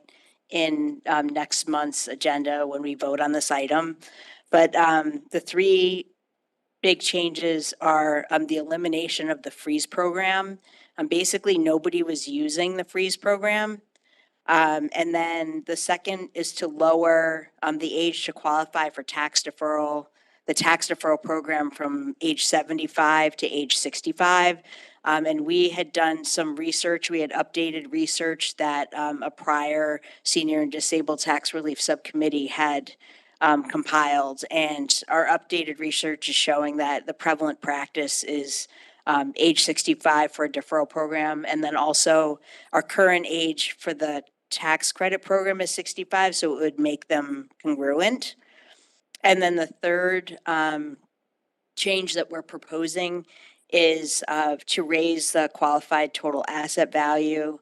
in next month's agenda when we vote on this item. But the three big changes are the elimination of the freeze program. Basically, nobody was using the freeze program. And then the second is to lower the age to qualify for tax deferral, the tax deferral program from age 75 to age 65. And we had done some research, we had updated research that a prior senior and disabled tax relief subcommittee had compiled. And our updated research is showing that the prevalent practice is age 65 for a deferral program. And then also our current age for the tax credit program is 65, so it would make them congruent. And then the third change that we're proposing is to raise the qualified total asset value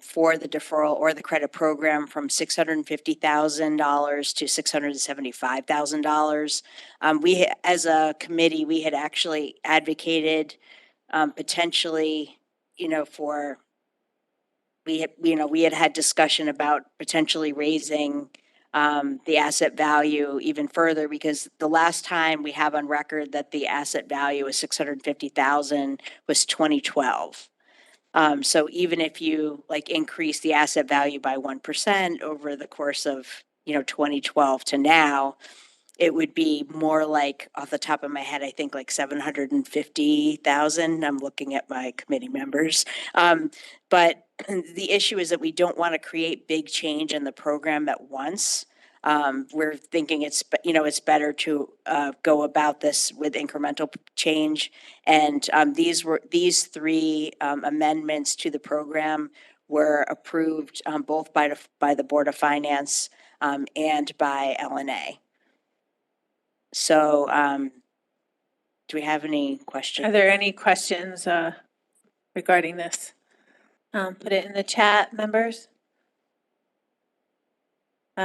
for the deferral or the credit program from $650,000 to $675,000. We, as a committee, we had actually advocated potentially, for we had discussion about potentially raising the asset value even further, because the last time we have on record that the asset value was 650,000 was 2012. So even if you increase the asset value by 1% over the course of 2012 to now, it would be more like, off the top of my head, I think like 750,000. I'm looking at my committee members. But the issue is that we don't want to create big change in the program at once. We're thinking it's better to go about this with incremental change. And these three amendments to the program were approved both by the Board of Finance and by LNA. So, do we have any questions? Are there any questions regarding this? Put it in the chat, members.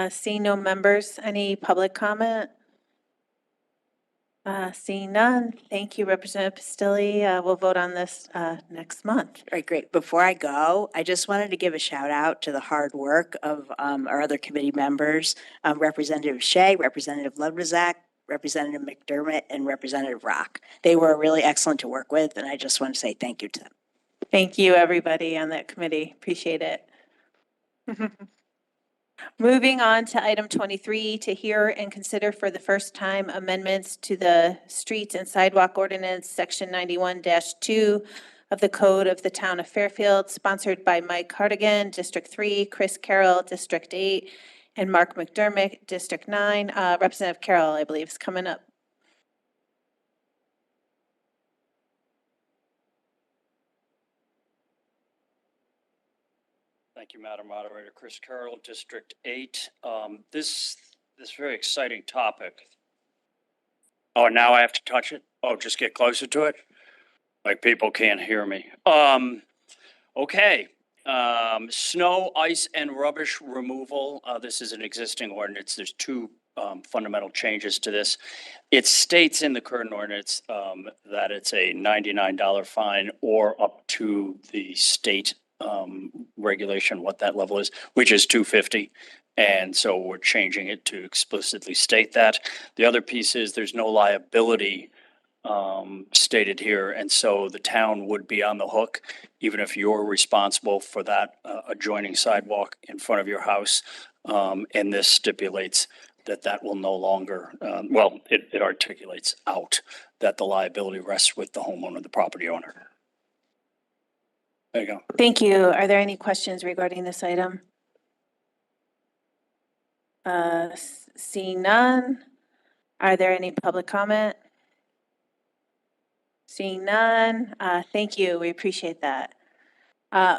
Seeing no members, any public comment? Seeing none, thank you, Representative Pistilli. We'll vote on this next month. All right, great. Before I go, I just wanted to give a shout out to the hard work of our other committee members, Representative Shea, Representative Ludwizak, Representative McDermott, and Representative Rock. They were really excellent to work with, and I just want to say thank you to them. Thank you, everybody on that committee. Appreciate it. Moving on to item 23, to hear and consider for the first time amendments to the Streets and Sidewalk Ordinance, Section 91-2 of the Code of the Town of Fairfield, sponsored by Mike Cardigan, District 3, Chris Carroll, District 8, and Mark McDermott, District 9. Representative Carroll, I believe, is coming up. Thank you, Madam Moderator. Chris Carroll, District 8. This very exciting topic. Oh, now I have to touch it? Oh, just get closer to it? Like people can't hear me. Okay. Snow, ice, and rubbish removal. This is an existing ordinance. There's two fundamental changes to this. It states in the current ordinance that it's a $99 fine or up to the state regulation, what that level is, which is $250. And so we're changing it to explicitly state that. The other piece is there's no liability stated here. And so the town would be on the hook, even if you're responsible for that adjoining sidewalk in front of your house. And this stipulates that will no longer, it articulates out that the liability rests with the homeowner, the property owner. There you go. Thank you. Are there any questions regarding this item? Seeing none. Are there any public comment? Seeing none. Thank you. We appreciate that.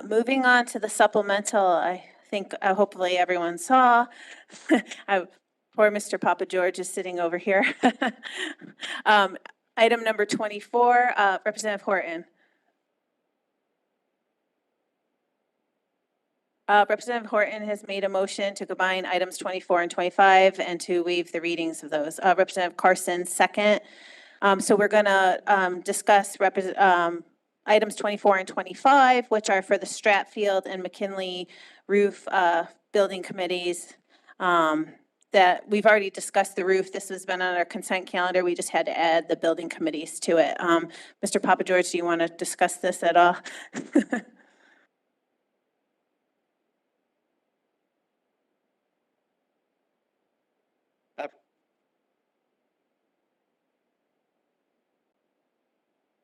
Moving on to the supplemental, I think hopefully everyone saw. Poor Mr. Papa George is sitting over here. Item number 24, Representative Horton. Representative Horton has made a motion to combine items 24 and 25 and to waive the readings of those. Representative Carson, second. So we're going to discuss items 24 and 25, which are for the Stratfield and McKinley roof building committees. That we've already discussed the roof. This has been on our consent calendar. We just had to add the building committees to it. Mr. Papa George, do you want to discuss this at all?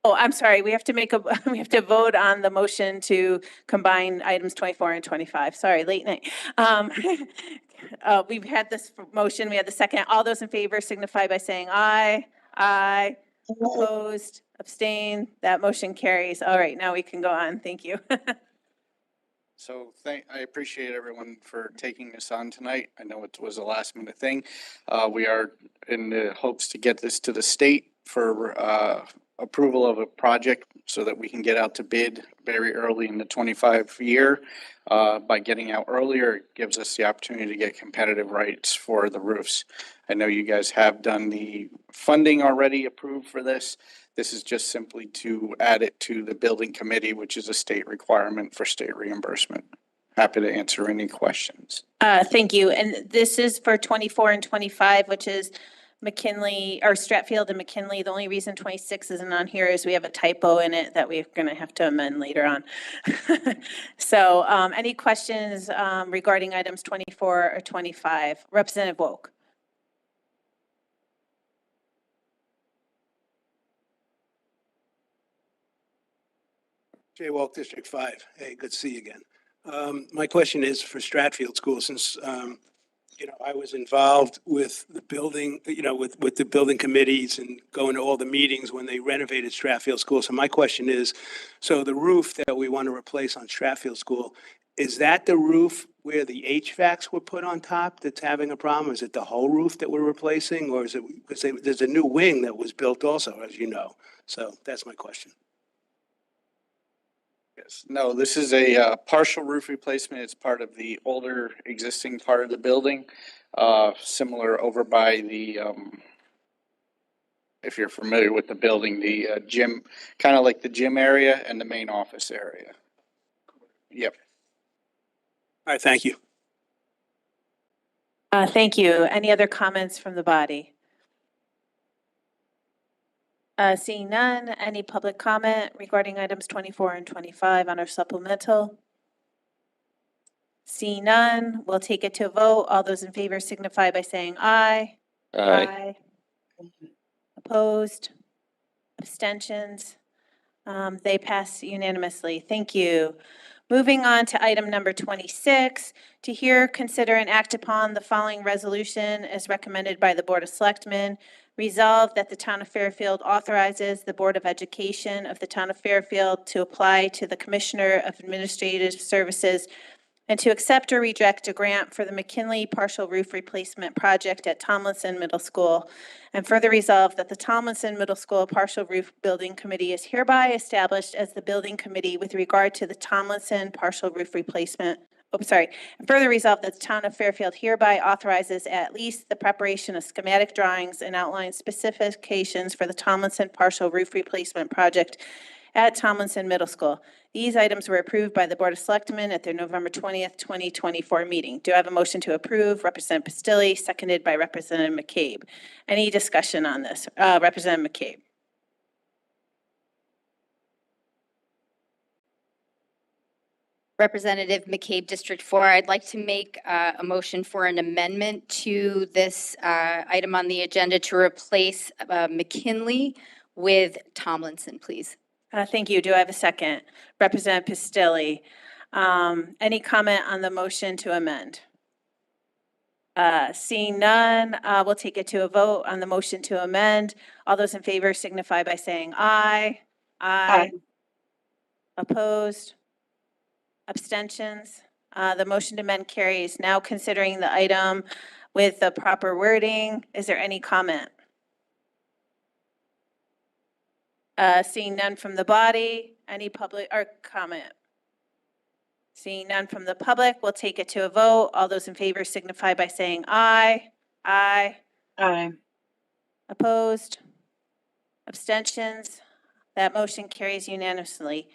Oh, I'm sorry. We have to we have to vote on the motion to combine items 24 and 25. Sorry, late night. We've had this motion. We had the second. All those in favor signify by saying aye. Aye. Opposed, abstain. That motion carries. All right, now we can go on. Thank you. So I appreciate everyone for taking this on tonight. I know it was a last minute thing. We are in the hopes to get this to the state for approval of a project so that we can get out to bid very early in the 25 year. By getting out earlier, it gives us the opportunity to get competitive rates for the roofs. I know you guys have done the funding already approved for this. This is just simply to add it to the building committee, which is a state requirement for state reimbursement. Happy to answer any questions. Thank you. And this is for 24 and 25, which is McKinley or Stratfield and McKinley. The only reason 26 isn't on here is we have a typo in it that we're going to have to amend later on. So any questions regarding items 24 or 25? Representative Woke. Jay Walk, District 5. Hey, good to see you again. My question is for Stratfield School, since, I was involved with the building, with the building committees and going to all the meetings when they renovated Stratfield School. So my question is, so the roof that we want to replace on Stratfield School, is that the roof where the HVACs were put on top that's having a problem? Is it the whole roof that we're replacing, or is it, because there's a new wing that was built also, as you know? So that's my question. Yes, no, this is a partial roof replacement. It's part of the older existing part of the building. Similar over by the, if you're familiar with the building, the gym, kind of like the gym area and the main office area. Yep. All right, thank you. Thank you. Any other comments from the body? Seeing none, any public comment regarding items 24 and 25 on our supplemental? Seeing none, we'll take it to a vote. All those in favor signify by saying aye. Aye. Opposed? Abstentions? They pass unanimously. Thank you. Moving on to item number 26, to hear, consider, and act upon the following resolution as recommended by the Board of Selectmen. Resolved that the Town of Fairfield authorizes the Board of Education of the Town of Fairfield to apply to the Commissioner of Administrative Services and to accept or reject a grant for the McKinley partial roof replacement project at Tomlinson Middle School. And further resolved that the Tomlinson Middle School Partial Roof Building Committee is hereby established as the building committee with regard to the Tomlinson partial roof replacement. And further resolved that the Town of Fairfield hereby authorizes at least the preparation of schematic drawings and outlines specifications for the Tomlinson partial roof replacement project at Tomlinson Middle School. These items were approved by the Board of Selectmen at their November 20th, 2024 meeting. Do I have a motion to approve? Representative Pistilli, seconded by Representative McCabe. Any discussion on this? Representative McCabe. Representative McCabe, District 4, I'd like to make a motion for an amendment to this item on the agenda to replace McKinley with Tomlinson, please. Thank you. Do I have a second? Representative Pistilli. Any comment on the motion to amend? Seeing none, we'll take it to a vote on the motion to amend. All those in favor signify by saying aye. Aye. Opposed? Abstentions? The motion to amend carries. Now considering the item with the proper wording, is there any comment? Seeing none from the body, any public or comment? Seeing none from the public, we'll take it to a vote. All those in favor signify by saying aye. Aye. Aye. Opposed? Abstentions? That motion carries unanimously.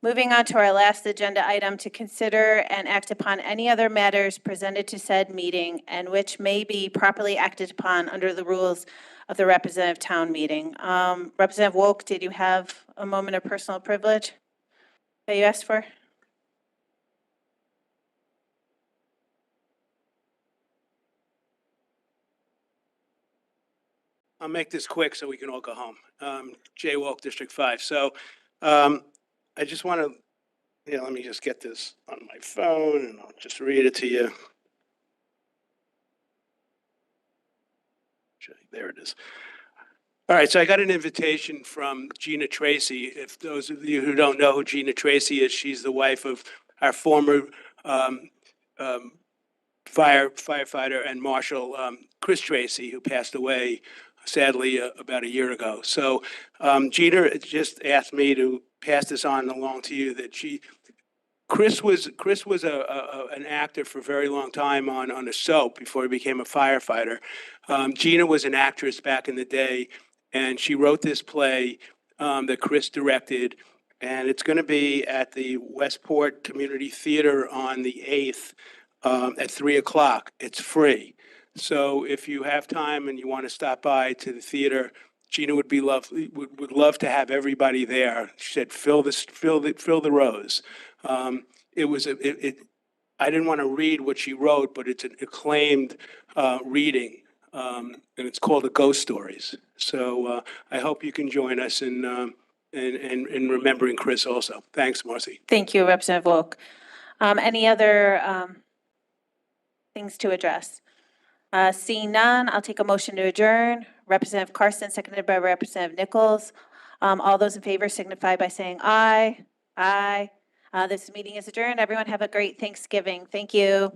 Moving on to our last agenda item, to consider and act upon any other matters presented to said meeting and which may be properly acted upon under the rules of the representative town meeting. Representative Wolk, did you have a moment of personal privilege that you asked for? I'll make this quick so we can all go home. Jay Walk, District 5. So I just want to, let me just get this on my phone and I'll just read it to you. There it is. All right, so I got an invitation from Gina Tracy. If those of you who don't know who Gina Tracy is, she's the wife of our former firefighter and marshal Chris Tracy, who passed away sadly about a year ago. So Gina just asked me to pass this on along to you, that Chris was an actor for a very long time on a soap before he became a firefighter. Gina was an actress back in the day, and she wrote this play that Chris directed, and it's going to be at the Westport Community Theater on the 8th at 3:00. It's free. So if you have time and you want to stop by to the theater, Gina would would love to have everybody there. She said, fill the rows. I didn't want to read what she wrote, but it's an acclaimed reading, and it's called The Ghost Stories. So I hope you can join us in remembering Chris also. Thanks, Marcy. Thank you, Representative Wolk. Any other things to address? Seeing none, I'll take a motion to adjourn. Representative Carson, seconded by Representative Nichols. All those in favor signify by saying aye. Aye. This meeting is adjourned. Everyone have a great Thanksgiving. Thank you.